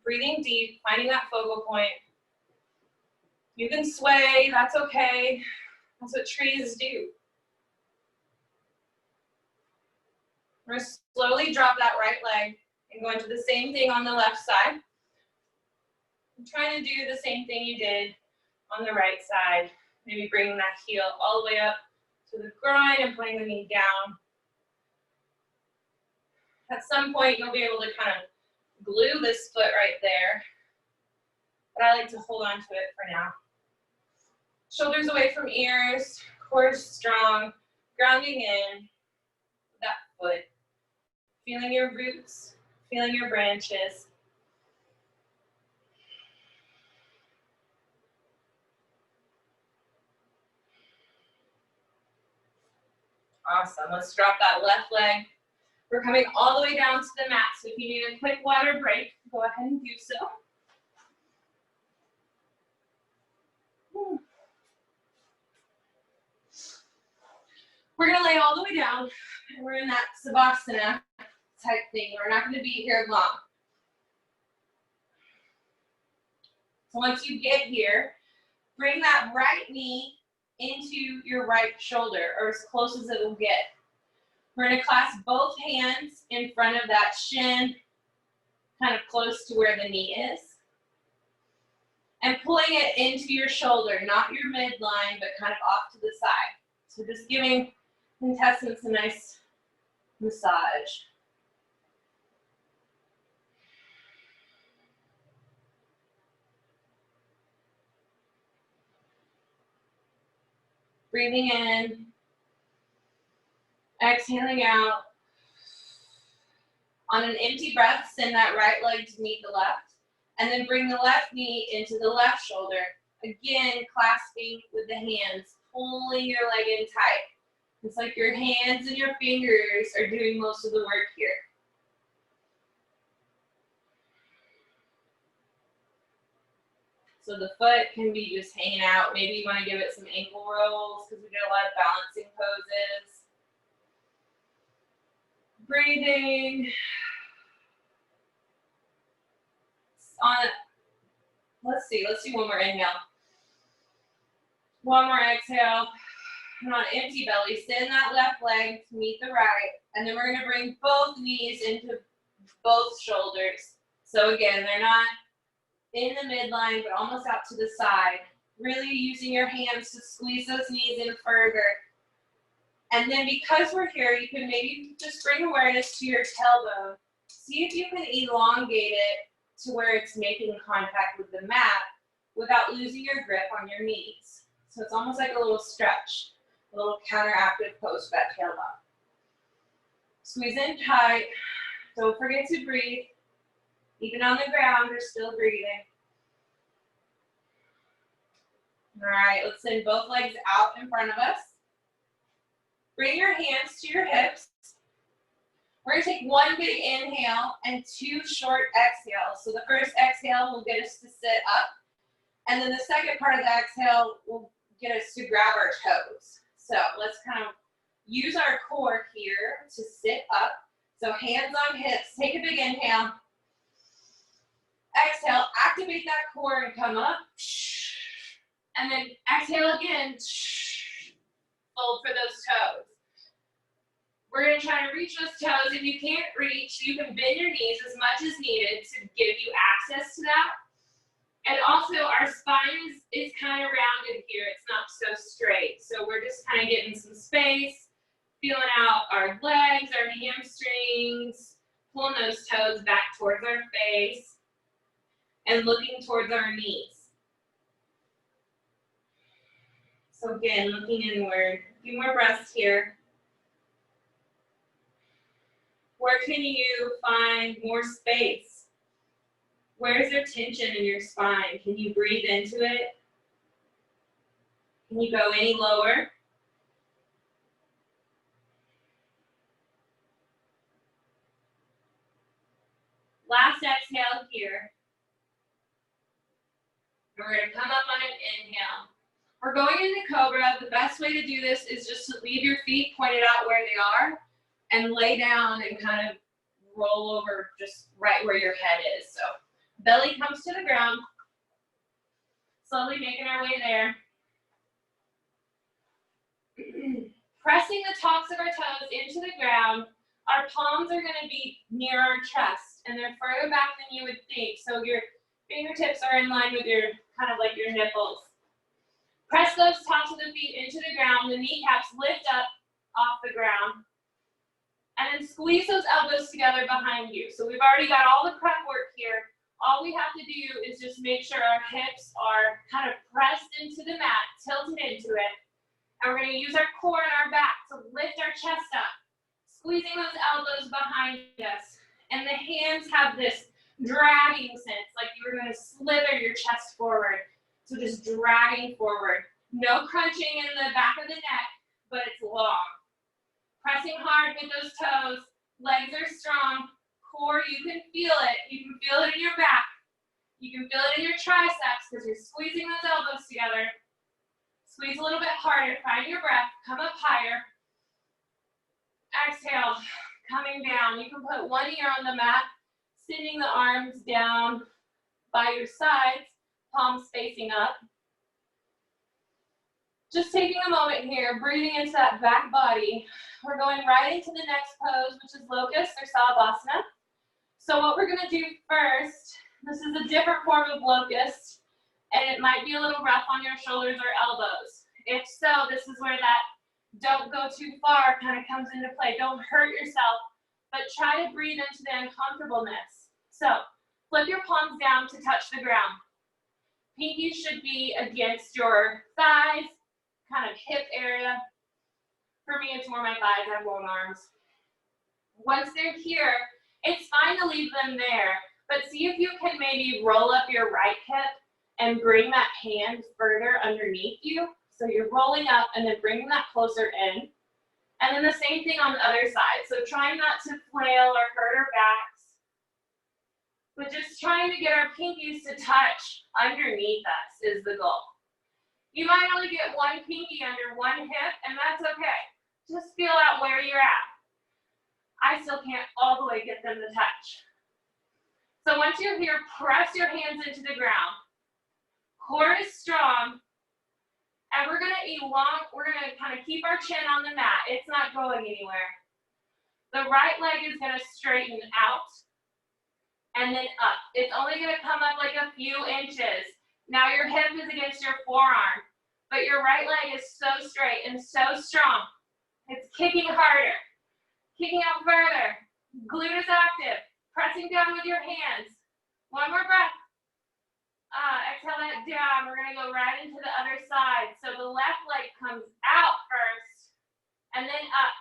Breathing deep, finding that focal point. You can sway, that's okay. That's what trees do. We're going to slowly drop that right leg and go into the same thing on the left side. I'm trying to do the same thing you did on the right side. Maybe bringing that heel all the way up to the groin and putting the knee down. At some point, you'll be able to kind of glue this foot right there, but I like to hold on to it for now. Shoulders away from ears, core strong, grounding in that foot, feeling your roots, feeling your branches. Awesome. Let's drop that left leg. We're coming all the way down to the mat, so if you need a quick water break, go ahead and do so. We're going to lay all the way down, and we're in that Tadasana type thing. We're not going to be here long. So once you get here, bring that right knee into your right shoulder, or as close as it will get. We're going to clasp both hands in front of that shin, kind of close to where the knee is. And pulling it into your shoulder, not your midline, but kind of off to the side. So just giving contestants a nice massage. Breathing in, exhaling out. On an empty breath, send that right leg to meet the left, and then bring the left knee into the left shoulder. Again, clasping with the hands, pulling your leg in tight. It's like your hands and your fingers are doing most of the work here. So the foot can be just hanging out. Maybe you want to give it some ankle rolls because we did a lot of balancing poses. Breathing. Let's do one more inhale. One more exhale. And on empty belly, send that left leg to meet the right. And then we're going to bring both knees into both shoulders. So again, they're not in the midline, but almost out to the side. Really using your hands to squeeze those knees in further. And then because we're here, you can maybe just bring awareness to your tailbone. See if you can elongate it to where it's making contact with the mat without losing your grip on your knees. So it's almost like a little stretch, a little counteractive pose for that tailbone. Squeeze in tight. Don't forget to breathe. Even on the ground, you're still breathing. All right, let's send both legs out in front of us. Bring your hands to your hips. We're going to take one big inhale and two short exhales. So the first exhale will get us to sit up. And then the second part of the exhale will get us to grab our toes. So let's kind of use our core here to sit up. So hands on hips. Take a big inhale. Exhale, activate that core and come up. And then exhale again. Fold for those toes. We're going to try to reach those toes. If you can't reach, you can bend your knees as much as needed to give you access to that. And also our spine is kind of rounded here. It's not so straight. So we're just kind of getting some space, feeling out our legs, our hamstrings, pulling those toes back towards our face, and looking towards our knees. So again, looking inward. A few more breaths here. Where can you find more space? Where is there tension in your spine? Can you breathe into it? Can you go any lower? Last exhale here. We're going to come up on an inhale. We're going into Cobra. The best way to do this is just to leave your feet pointed out where they are and lay down and kind of roll over just right where your head is. So belly comes to the ground. Slowly making our way there. Pressing the tops of our toes into the ground. Our palms are going to be near our chest, and they're further back than you would think. So your fingertips are in line with your, kind of like your nipples. Press those tops of the feet into the ground. The kneecaps lift up off the ground. And then squeeze those elbows together behind you. So we've already got all the prep work here. All we have to do is just make sure our hips are kind of pressed into the mat, tilted into it. And we're going to use our core and our back to lift our chest up, squeezing those elbows behind us. And the hands have this dragging sense, like you were going to slither your chest forward. So just dragging forward. No crunching in the back of the neck, but it's long. Pressing hard with those toes. Legs are strong. Core, you can feel it. You can feel it in your back. You can feel it in your triceps because you're squeezing those elbows together. Squeeze a little bit harder. Find your breath. Come up higher. Exhale. Coming down. You can put one ear on the mat. Sitting the arms down by your sides. Palms facing up. Just taking a moment here. Breathing into that back body. We're going right into the next pose, which is locust or Tadasana. So what we're going to do first, this is a different form of locust, and it might be a little rough on your shoulders or elbows. If so, this is where that don't go too far kind of comes into play. Don't hurt yourself, but try to breathe into the uncomfortableness. So flip your palms down to touch the ground. Pinkies should be against your thighs, kind of hip area. For me, it's more my thighs. I have long arms. Once they're here, it's fine to leave them there, but see if you can maybe roll up your right hip and bring that hand further underneath you. So you're rolling up and then bringing that closer in. And then the same thing on the other side. So trying not to flail or hurt our backs, but just trying to get our pinkies to touch underneath us is the goal. You might only get one pinky under one hip, and that's okay. Just feel out where you're at. I still can't all the way get them to touch. So once you're here, press your hands into the ground. Core is strong. And we're gonna kind of keep our chin on the mat. It's not going anywhere. The right leg is gonna straighten out and then up. It's only gonna come up like a few inches. Now your hip is against your forearm, but your right leg is so straight and so strong. It's kicking harder, kicking out further. Glute is active. Pressing down with your hands. One more breath. Exhale that down. We're going to go right into the other side. So the left leg comes out first and then up.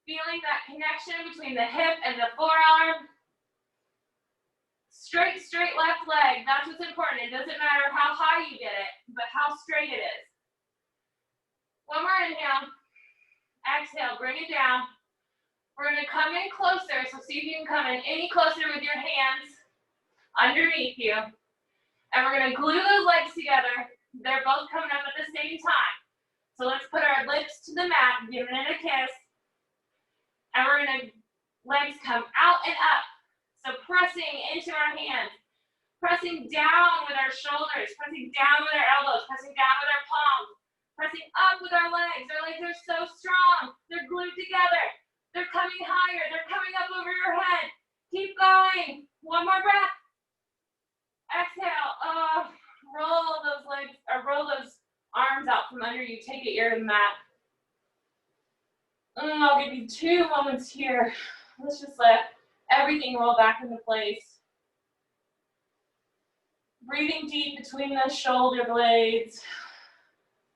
Feeling that connection between the hip and the forearm. Straight left leg. That's what's important. It doesn't matter how high you get it, but how straight it is. One more inhale. Exhale. Bring it down. We're going to come in closer. So see if you can come in any closer with your hands underneath you. And we're going to glue those legs together. They're both coming up at the same time. So let's put our lips to the mat, giving it a kiss. And we're going to, legs come out and up. So pressing into our hands. Pressing down with our shoulders. Pressing down with our elbows. Pressing down with our palms. Pressing up with our legs. Our legs are so strong. They're glued together. They're coming higher. They're coming up over your head. Keep going. One more breath. Exhale. Roll those legs, or roll those arms out from under you. Take it ear to the mat. I'll give you 2 moments here. Let's just let everything roll back into place. Breathing deep between the shoulder blades.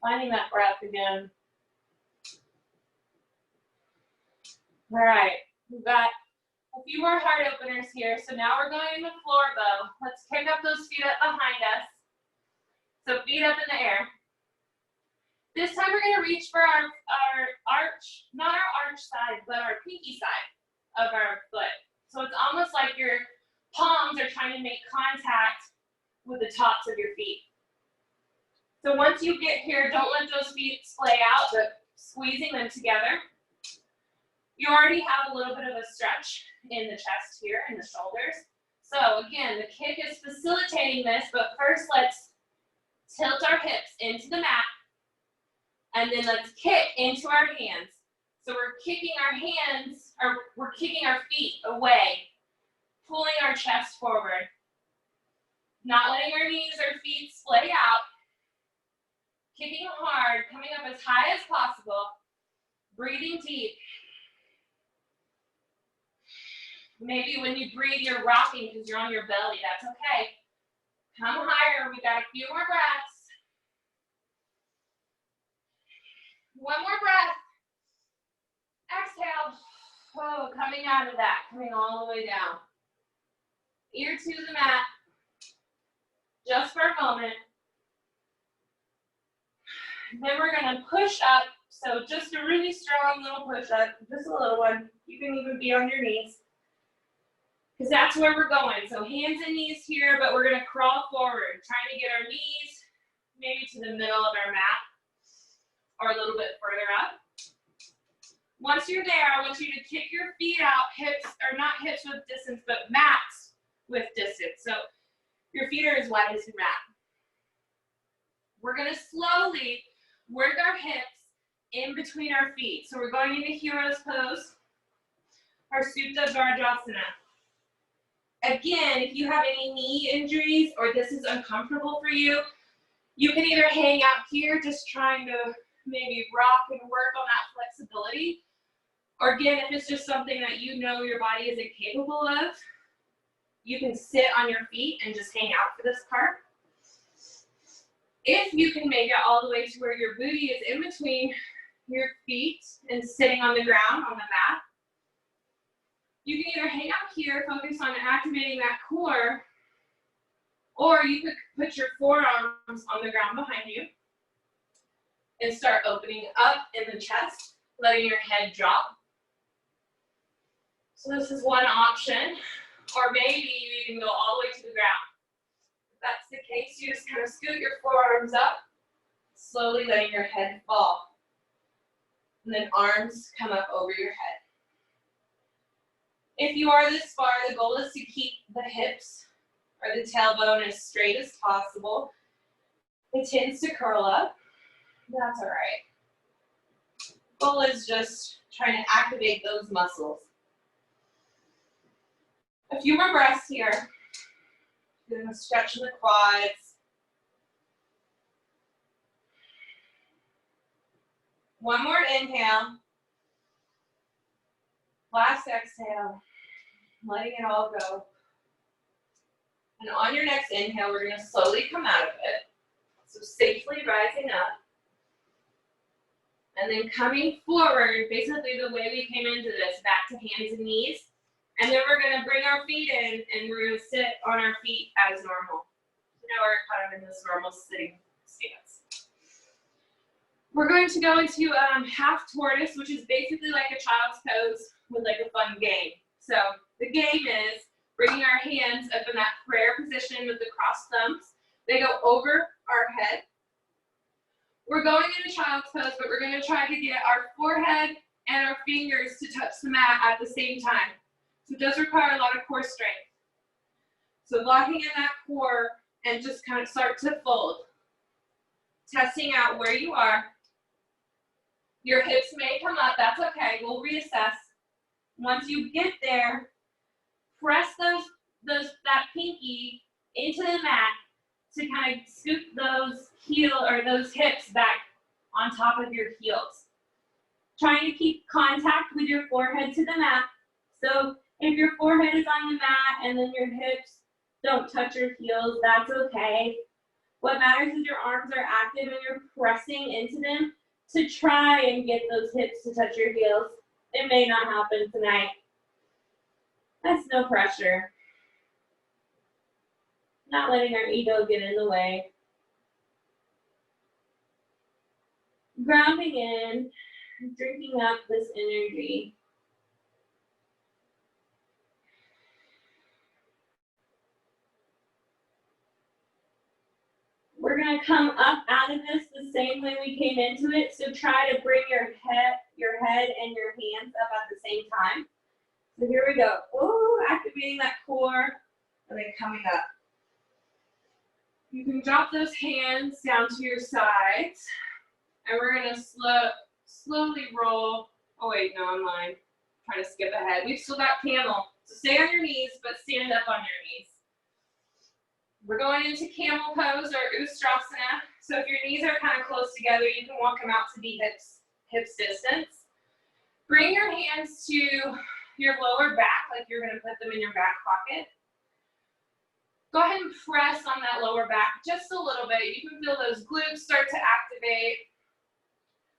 Finding that breath again. All right, we've got a few more heart openers here. So now we're going into floor bow. Let's kick up those feet up behind us. So feet up in the air. This time we're going to reach for our arch, not our arch side, but our pinky side of our foot. So it's almost like your palms are trying to make contact with the tops of your feet. So once you get here, don't let those feet splay out, but squeezing them together. You already have a little bit of a stretch in the chest here and the shoulders. So again, the kick is facilitating this, but first let's tilt our hips into the mat, and then let's kick into our hands. So we're kicking our hands, or we're kicking our feet away, pulling our chest forward. Not letting our knees or feet splay out. Kicking hard, coming up as high as possible. Breathing deep. Maybe when you breathe, you're rocking because you're on your belly. That's okay. Come higher. We got a few more breaths. One more breath. Exhale. Oh, coming out of that. Coming all the way down. Ear to the mat. Just for a moment. Then we're going to push up So just a really strong little push-up, just a little one. You can even be on your knees, because that's where we're going. So hands and knees here, but we're gonna crawl forward, trying to get our knees maybe to the middle of our mat, or a little bit further up. Once you're there, I want you to kick your feet out, hips, or not hips with distance, but mats with distance. So your feet are as wide as your mat. We're gonna slowly work our hips in between our feet. So we're going into Hero's Pose, or Supta Vajrasana. Again, if you have any knee injuries or this is uncomfortable for you, you can either hang out here just trying to maybe rock and work on that flexibility, or again, if it's just something that you know your body isn't capable of, you can sit on your feet and just hang out for this part. If you can make it all the way to where your booty is in between your feet and sitting on the ground, on the mat, you can either hang out here, focus on activating that core, or you could put your forearms on the ground behind you and start opening up in the chest, letting your head drop. So this is one option, or maybe you can go all the way to the ground. If that's the case, you just kind of scoot your forearms up, slowly letting your head fall. And then arms come up over your head. If you are this far, the goal is to keep the hips or the tailbone as straight as possible. It tends to curl up. That's all right. Goal is just trying to activate those muscles. A few more breaths here. Doing a stretch in the quads. One more inhale. Last exhale. Letting it all go. And on your next inhale, we're going to slowly come out of it. So safely rising up. And then coming forward, basically the way we came into this, back to hands and knees. And then we're going to bring our feet in, and we're going to sit on our feet as normal. Now we're kind of in this normal sitting stance. We're going to go into half tortoise, which is basically like a child's pose with like a fun game. So the game is bringing our hands up in that prayer position with the crossed thumbs. They go over our head. We're going into child's pose, but we're going to try to get our forehead and our fingers to touch the mat at the same time. So it does require a lot of core strength. So locking in that core and just kind of start to fold. Testing out where you are. Your hips may come up, that's okay, we'll reassess. Once you get there, press that pinky into the mat to kind of scoop those those hips back on top of your heels. Trying to keep contact with your forehead to the mat. So if your forehead is on the mat and then your hips don't touch your heels, that's okay. What matters is your arms are active and you're pressing into them to try and get those hips to touch your heels. It may not happen tonight. That's no pressure. Not letting our ego get in the way. Grounding in, drinking up this energy. We're going to come up out of this the same way we came into it. So try to bring your head and your hands up at the same time. So here we go. Ooh, activating that core and then coming up. You can drop those hands down to your sides. And we're going to slowly roll. Oh wait, no, I'm lying. Trying to skip ahead. We've still got camel. So stay on your knees, but stand up on your knees. We're going into Camel Pose or Ustrasana. So if your knees are kind of close together, you can walk them out to be hips distance. Bring your hands to your lower back, like you're going to put them in your back pocket. Go ahead and press on that lower back just a little bit. You can feel those glutes start to activate.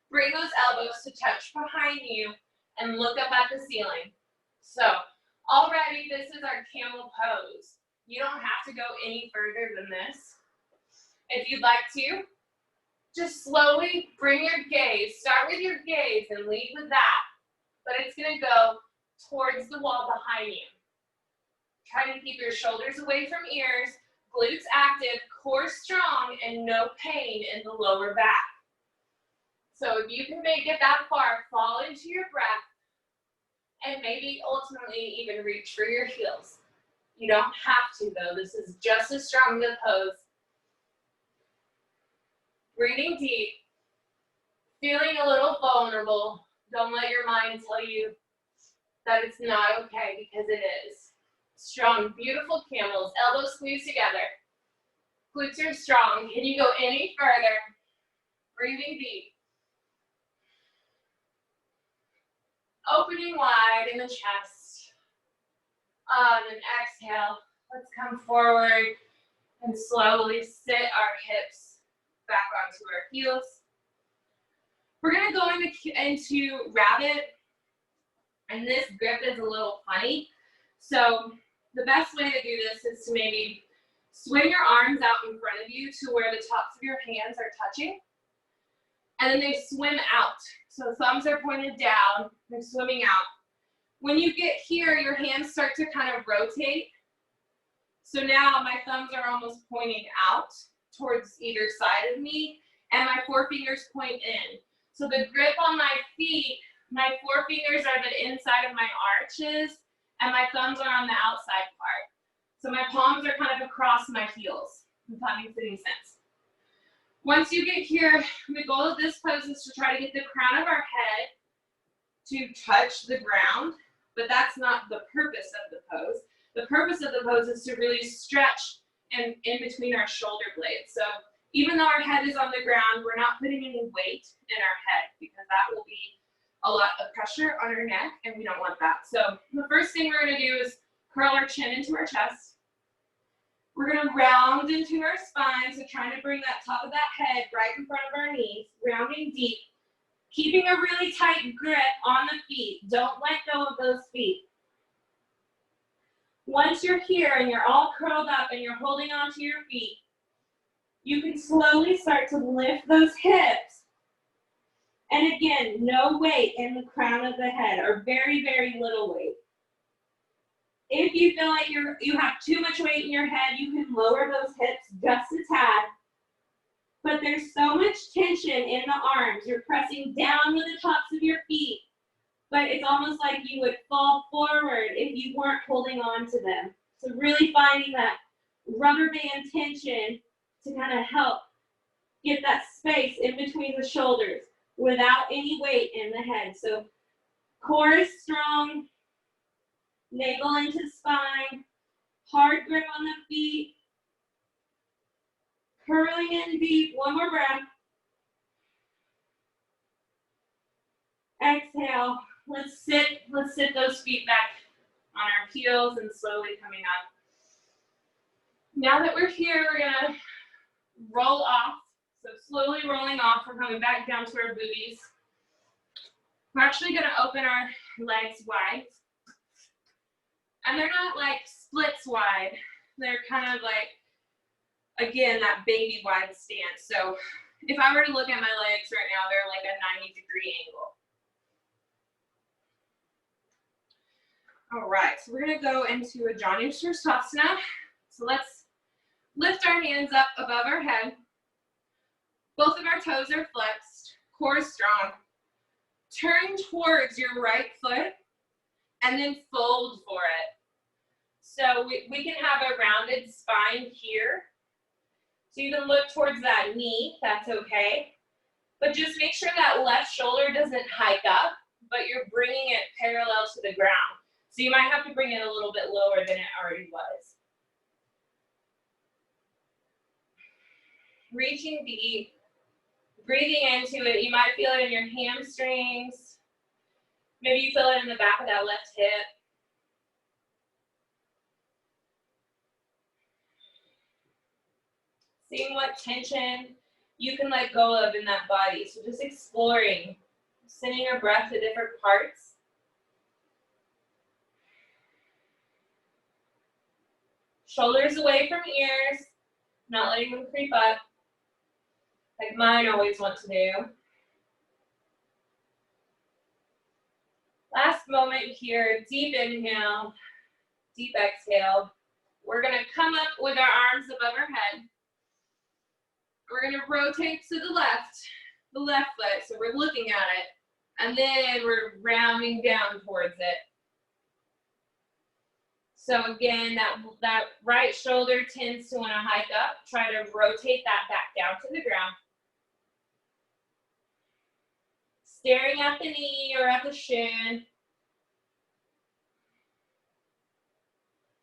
Bring those elbows to touch behind you and look up at the ceiling. So already this is our Camel Pose. You don't have to go any further than this. If you'd like to, Just slowly bring your gaze. Start with your gaze and lead with that. But it's going to go towards the wall behind you. Try to keep your shoulders away from ears, glutes active, core strong, and no pain in the lower back. So if you can make it that far, fall into your breath, and maybe ultimately even reach for your heels. You don't have to though. This is just as strong as a pose. Breathing deep, feeling a little vulnerable. Don't let your mind tell you that it's not okay, because it is. Strong, beautiful camels, elbows squeeze together. Glutes are strong. Can you go any further? Breathing deep. Opening wide in the chest. On an exhale, let's come forward and slowly sit our hips back onto our heels. We're going to go into rabbit, and this grip is a little funny. So the best way to do this is to maybe swing your arms out in front of you to where the tops of your hands are touching, and then they swim out. So thumbs are pointed down, they're swimming out. When you get here, your hands start to kind of rotate. So now my thumbs are almost pointing out towards either side of me, and my forefingers point in. So the grip on my feet, my forefingers are the inside of my arches, and my thumbs are on the outside part. So my palms are kind of across my heels, if that makes any sense. Once you get here, the goal of this pose is to try to get the crown of our head to touch the ground, but that's not the purpose of the pose. The purpose of the pose is to really stretch in between our shoulder blades. So even though our head is on the ground, we're not putting any weight in our head, because that will be a lot of pressure on our neck, and we don't want that. So the first thing we're going to do is curl our chin into our chest. We're going to round into our spine, so trying to bring that top of that head right in front of our knees, rounding deep, keeping a really tight grip on the feet. Don't let go of those feet. Once you're here and you're all curled up and you're holding onto your feet, you can slowly start to lift those hips. And again, no weight in the crown of the head, or very, very little weight. If you feel like you have too much weight in your head, you can lower those hips just a tad. But there's so much tension in the arms. You're pressing down with the tops of your feet, but it's almost like you would fall forward if you weren't holding on to them. So really finding that rubber band tension to kind of help get that space in between the shoulders without any weight in the head. So core is strong, navel into spine, hard grip on the feet, curling in deep. One more breath. Exhale. Let's sit those feet back on our heels and slowly coming up. Now that we're here, we're gonna roll off. So slowly rolling off, we're coming back down to our booties. We're actually gonna open our legs wide. And they're not like splits wide. They're kind of like, again, that baby wide stance. So if I were to look at my legs right now, they're like a 90-degree angle. All right, so we're gonna go into a Janu Sirsasana. So let's lift our hands up above our head. Both of our toes are flexed, core is strong. Turn towards your right foot and then fold for it. So we can have a rounded spine here. So you can look towards that knee, that's okay. But just make sure that left shoulder doesn't hike up, but you're bringing it parallel to the ground. So you might have to bring it a little bit lower than it already was. Reaching deep, breathing into it. You might feel it in your hamstrings. Maybe you feel it in the back of that left hip. Seeing what tension you can let go of in that body. So just exploring, sending your breath to different parts. Shoulders away from ears, not letting them creep up. like mine always want to do. Last moment here, deep inhale, deep exhale. We're gonna come up with our arms above our head. We're gonna rotate to the left foot, so we're looking at it, and then we're rounding down towards it. So again, that right shoulder tends to wanna hike up. Try to rotate that back down to the ground. Staring at the knee or at the shin.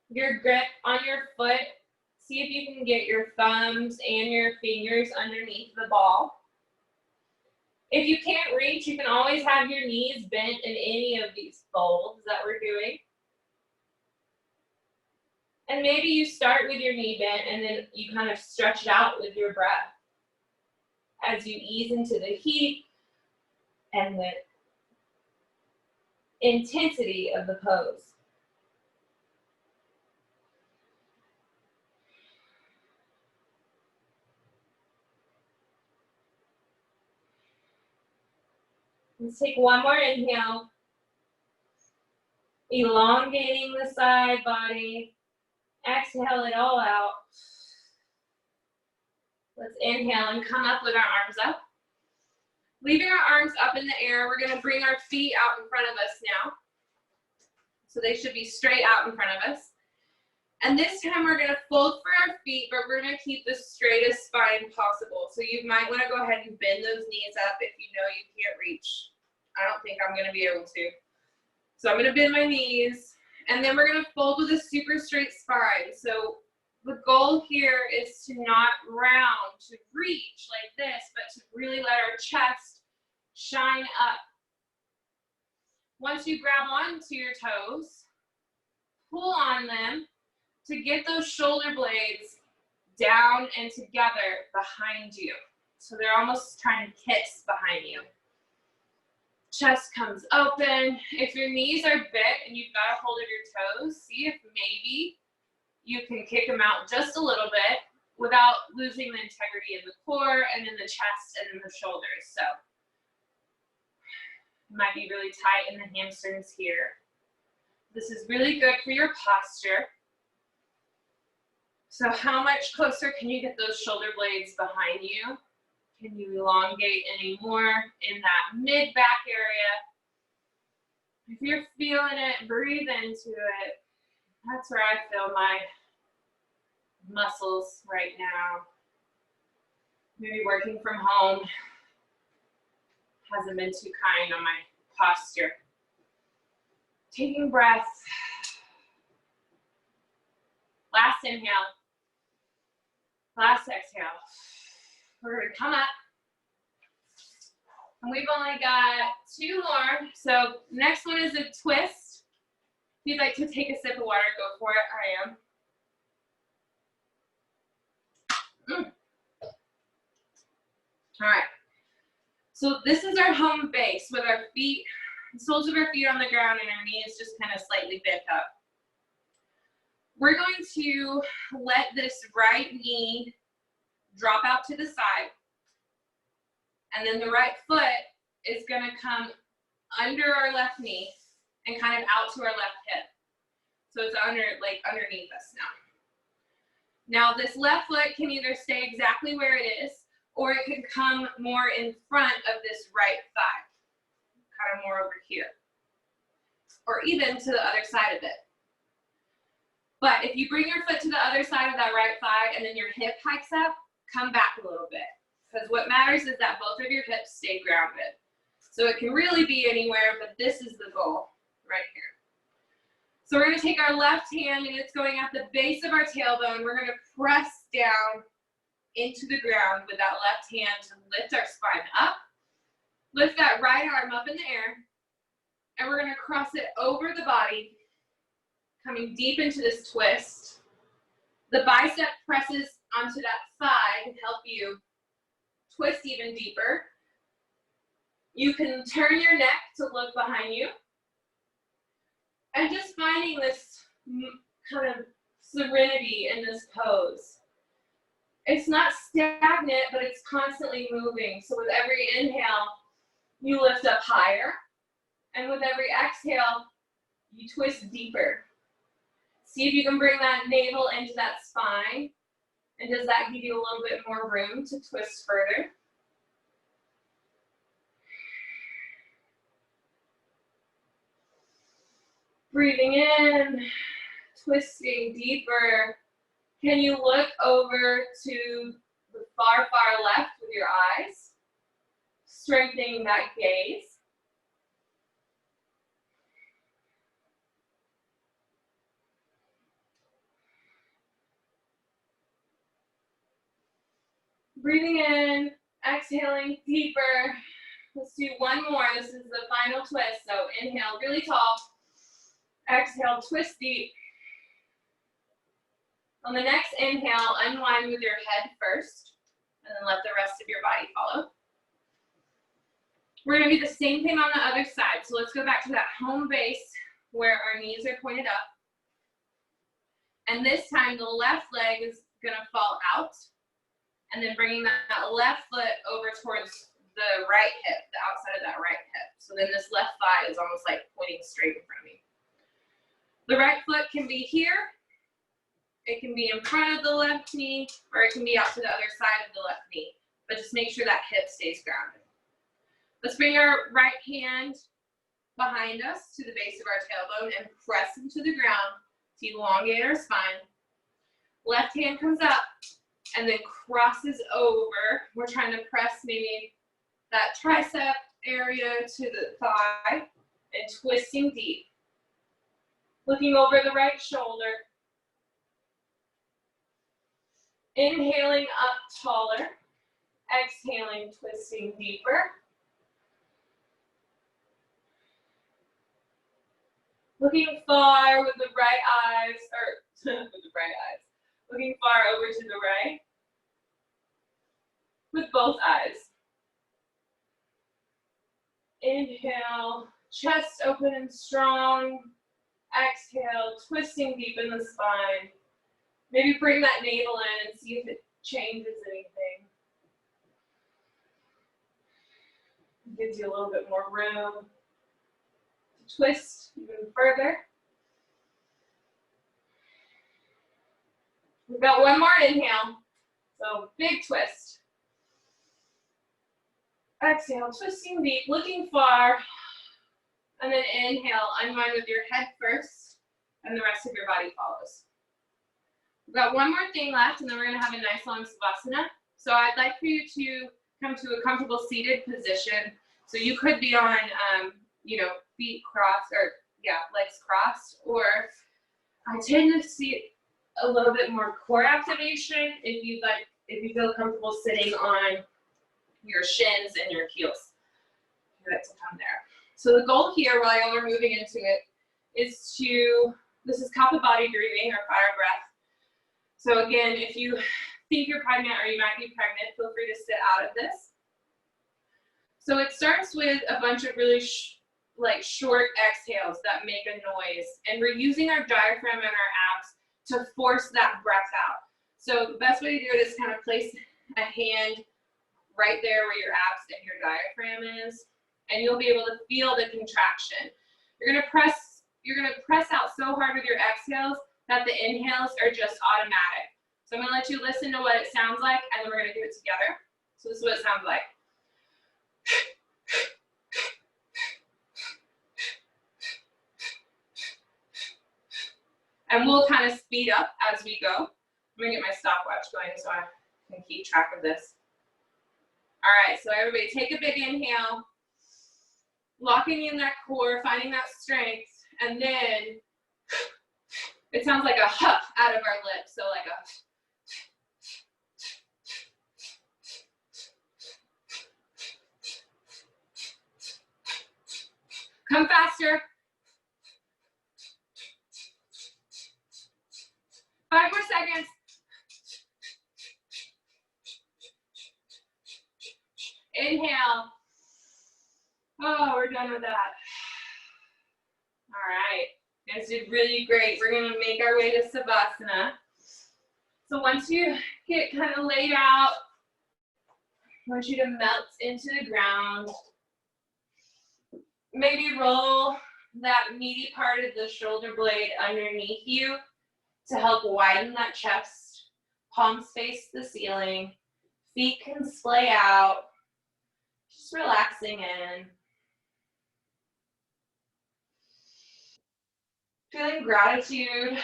Your grip on your foot, see if you can get your thumbs and your fingers underneath the ball. If you can't reach, you can always have your knees bent in any of these folds that we're doing. And maybe you start with your knee bent and then you kind of stretch it out with your breath as you ease into the heat and the intensity of the pose. Let's take one more inhale. Elongating the side body. Exhale it all out. Let's inhale and come up with our arms up. Leaving our arms up in the air, we're gonna bring our feet out in front of us now. So they should be straight out in front of us. And this time we're gonna fold for our feet, but we're gonna keep the straightest spine possible. So you might wanna go ahead and bend those knees up if you know you can't reach. I don't think I'm gonna be able to. So I'm gonna bend my knees, and then we're gonna fold with a super straight spine. So the goal here is to not round, to reach like this, but to really let our chest shine up. Once you grab onto your toes, pull on them to get those shoulder blades down and together behind you. So they're almost trying to kiss behind you. Chest comes open. If your knees are bent and you've got a hold of your toes, see if maybe you can kick them out just a little bit without losing the integrity of the core and in the chest and in the shoulders. So it might be really tight in the hamstrings here. This is really good for your posture. So how much closer can you get those shoulder blades behind you? Can you elongate any more in that mid-back area? If you're feeling it, breathe into it. That's where I feel my muscles right now. Maybe working from home hasn't been too kind on my posture. Taking breaths. Last inhale. Last exhale. We're gonna come up. And we've only got 2 more. So next one is a twist. If you'd like to take a sip of water, go for it. I am. All right. So this is our home base with our feet, the soles of our feet on the ground and our knees just kind of slightly bent up. We're going to let this right knee drop out to the side. And then the right foot is going to come under our left knee and kind of out to our left hip. So it's underneath us now. Now this left foot can either stay exactly where it is, or it can come more in front of this right thigh, kind of more over here, or even to the other side of it. But if you bring your foot to the other side of that right thigh and then your hip hikes up, come back a little bit. Because what matters is that both of your hips stay grounded. So it can really be anywhere, but this is the goal right here. So we're going to take our left hand and it's going at the base of our tailbone. We're going to press down into the ground with that left hand to lift our spine up. Lift that right arm up in the air. And we're going to cross it over the body, coming deep into this twist. The bicep presses onto that thigh to help you twist even deeper. You can turn your neck to look behind you. And just finding this kind of serenity in this pose. It's not stagnant, but it's constantly moving. So with every inhale, you lift up higher. And with every exhale, you twist deeper. See if you can bring that navel into that spine. And does that give you a little bit more room to twist further? Breathing in, twisting deeper. Can you look over to the far, far left with your eyes? Strengthening that gaze. Breathing in, exhaling deeper. Let's do one more. This is the final twist. So inhale really tall. Exhale, twist deep. On the next inhale, unwind with your head first, and then let the rest of your body follow. We're going to do the same thing on the other side. So let's go back to that home base where our knees are pointed up. And this time, the left leg is going to fall out, and then bringing that left foot over towards the right hip, the outside of that right hip. So then this left thigh is almost like pointing straight in front of me. The right foot can be here, it can be in front of the left knee, or it can be out to the other side of the left knee. But just make sure that hip stays grounded. Let's bring our right hand behind us to the base of our tailbone and press into the ground to elongate our spine. Left hand comes up and then crosses over. We're trying to press maybe that tricep area to the thigh and twisting deep. Looking over the right shoulder. Inhaling up taller. Exhaling, twisting deeper. Looking far with the right eyes, or with the right eyes. Looking far over to the right. With both eyes. Inhale, chest open and strong. Exhale, twisting deep in the spine. Maybe bring that navel in and see if it changes anything. Gives you a little bit more room to twist even further. We've got one more inhale. So big twist. Exhale, twisting deep, looking far. And then inhale, unwind with your head first, and the rest of your body follows. We've got one more thing left, and then we're going to have a nice long Savasana. So I'd like for you to come to a comfortable seated position. So you could be on, feet crossed, or legs crossed, or I tend to see a little bit more core activation if you feel comfortable sitting on your shins and your heels. You like to come there. So the goal here, while we're moving into it, is this is Kapha body breathing or fire breath. So again, if you think you're pregnant or you might be pregnant, feel free to sit out of this. So it starts with a bunch of really short exhales that make a noise. And we're using our diaphragm and our abs to force that breath out. So the best way to do it is kind of place a hand right there where your abs and your diaphragm is. And you'll be able to feel the contraction. You're gonna press out so hard with your exhales that the inhales are just automatic. So I'm gonna let you listen to what it sounds like, and then we're gonna do it together. So this is what it sounds like. And we'll kind of speed up as we go. I'm gonna get my stopwatch going so I can keep track of this. All right, so everybody take a big inhale. Locking in that core, finding that strength, and then it sounds like a huff out of our lips, so like a. Come faster. 5 more seconds. Inhale. Oh, we're done with that. All right, you guys did really great. We're gonna make our way to Savasana. So once you get kind of laid out, I want you to melt into the ground. Maybe roll that meaty part of the shoulder blade underneath you to help widen that chest. Palms face the ceiling. Feet can splay out. Just relaxing in. Feeling gratitude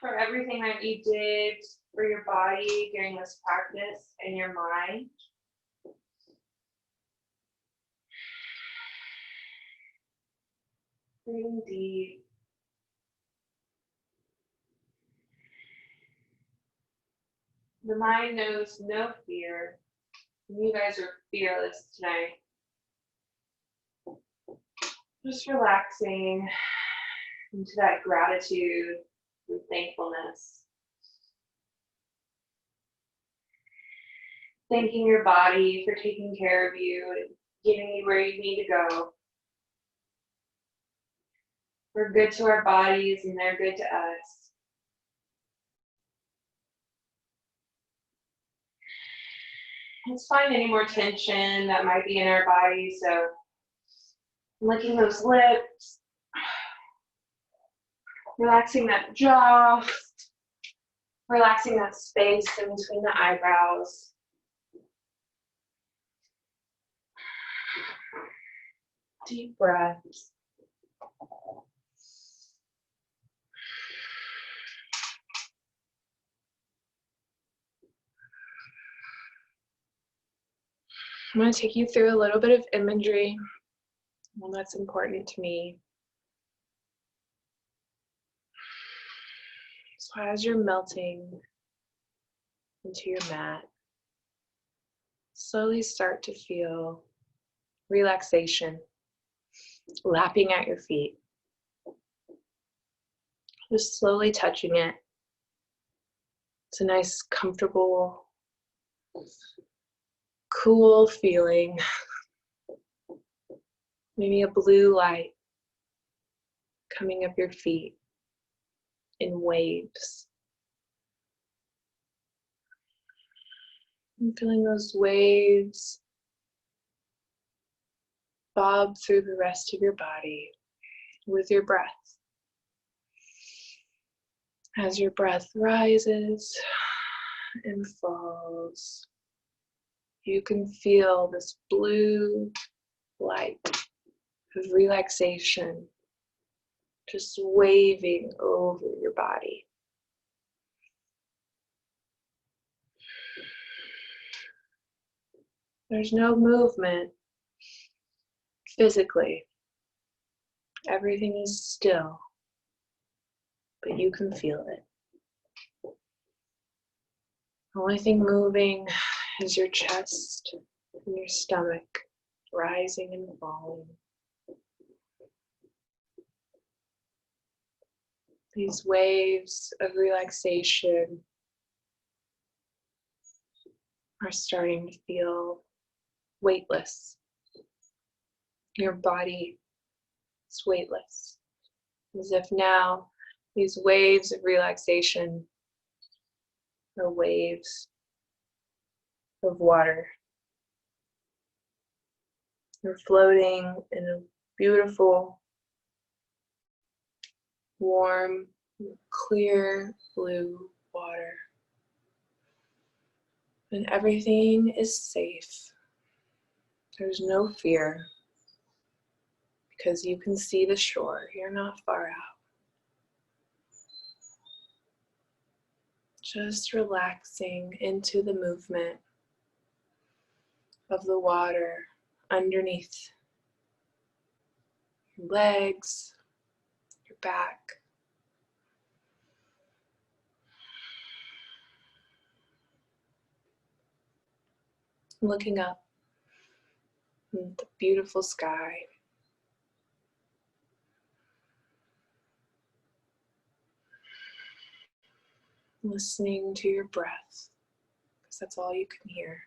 for everything that you did for your body during this practice and your mind. Breathing deep. The mind knows no fear. You guys are fearless tonight. Just relaxing into that gratitude and thankfulness. Thanking your body for taking care of you and getting you where you need to go. We're good to our bodies and they're good to us. Let's find any more tension that might be in our body. So licking those lips, relaxing that jaw, relaxing that space in between the eyebrows. Deep breaths. I'm going to take you through a little bit of imagery, one that's important to me. So as you're melting into your mat, slowly start to feel relaxation lapping at your feet. Just slowly touching it. It's a nice, comfortable, cool feeling. Maybe a blue light coming up your feet in waves. And feeling those waves bob through the rest of your body with your breath. As your breath rises and falls, you can feel this blue light of relaxation just waving over your body. There's no movement physically. Everything is still, but you can feel it. The only thing moving is your chest and your stomach rising and falling. These waves of relaxation are starting to feel weightless. Your body is weightless. As if now these waves of relaxation are waves of water. You're floating in a beautiful, warm, clear blue water. And everything is safe. There's no fear because you can see the shore. You're not far out. Just relaxing into the movement of the water underneath your legs, your back. Looking up at the beautiful sky. Listening to your breath, because that's all you can hear.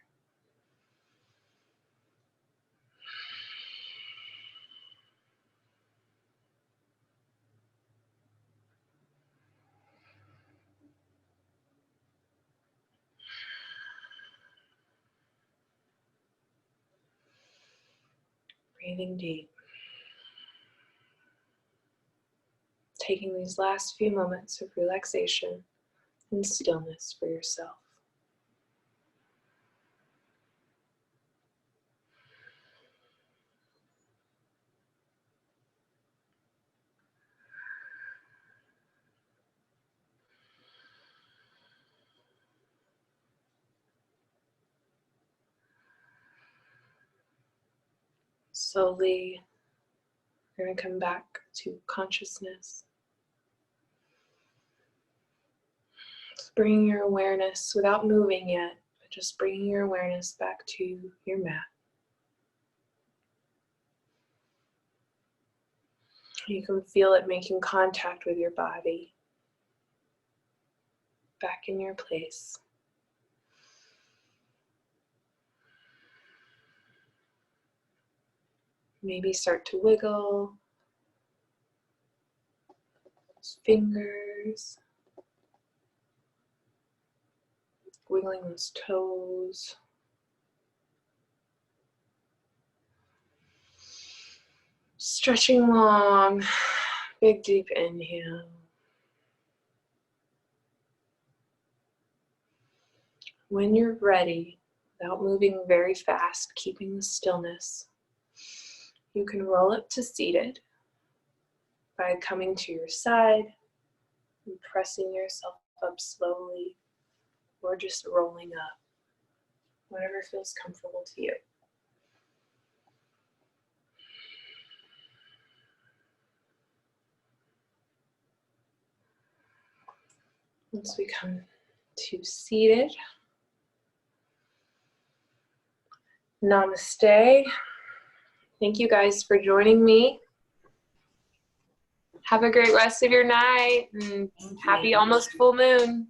Breathing deep. Taking these last few moments of relaxation and stillness for yourself. Slowly, we're going to come back to consciousness. Just bringing your awareness, without moving yet, but just bringing your awareness back to your mat. You can feel it making contact with your body. Back in your place. Maybe start to wiggle those fingers, wiggling those toes. Stretching long, big deep inhale. When you're ready, without moving very fast, keeping the stillness, you can roll up to seated by coming to your side and pressing yourself up slowly, or just rolling up, whatever feels comfortable to you. Once we come to seated, namaste. Thank you guys for joining me. Have a great rest of your night and happy almost full moon.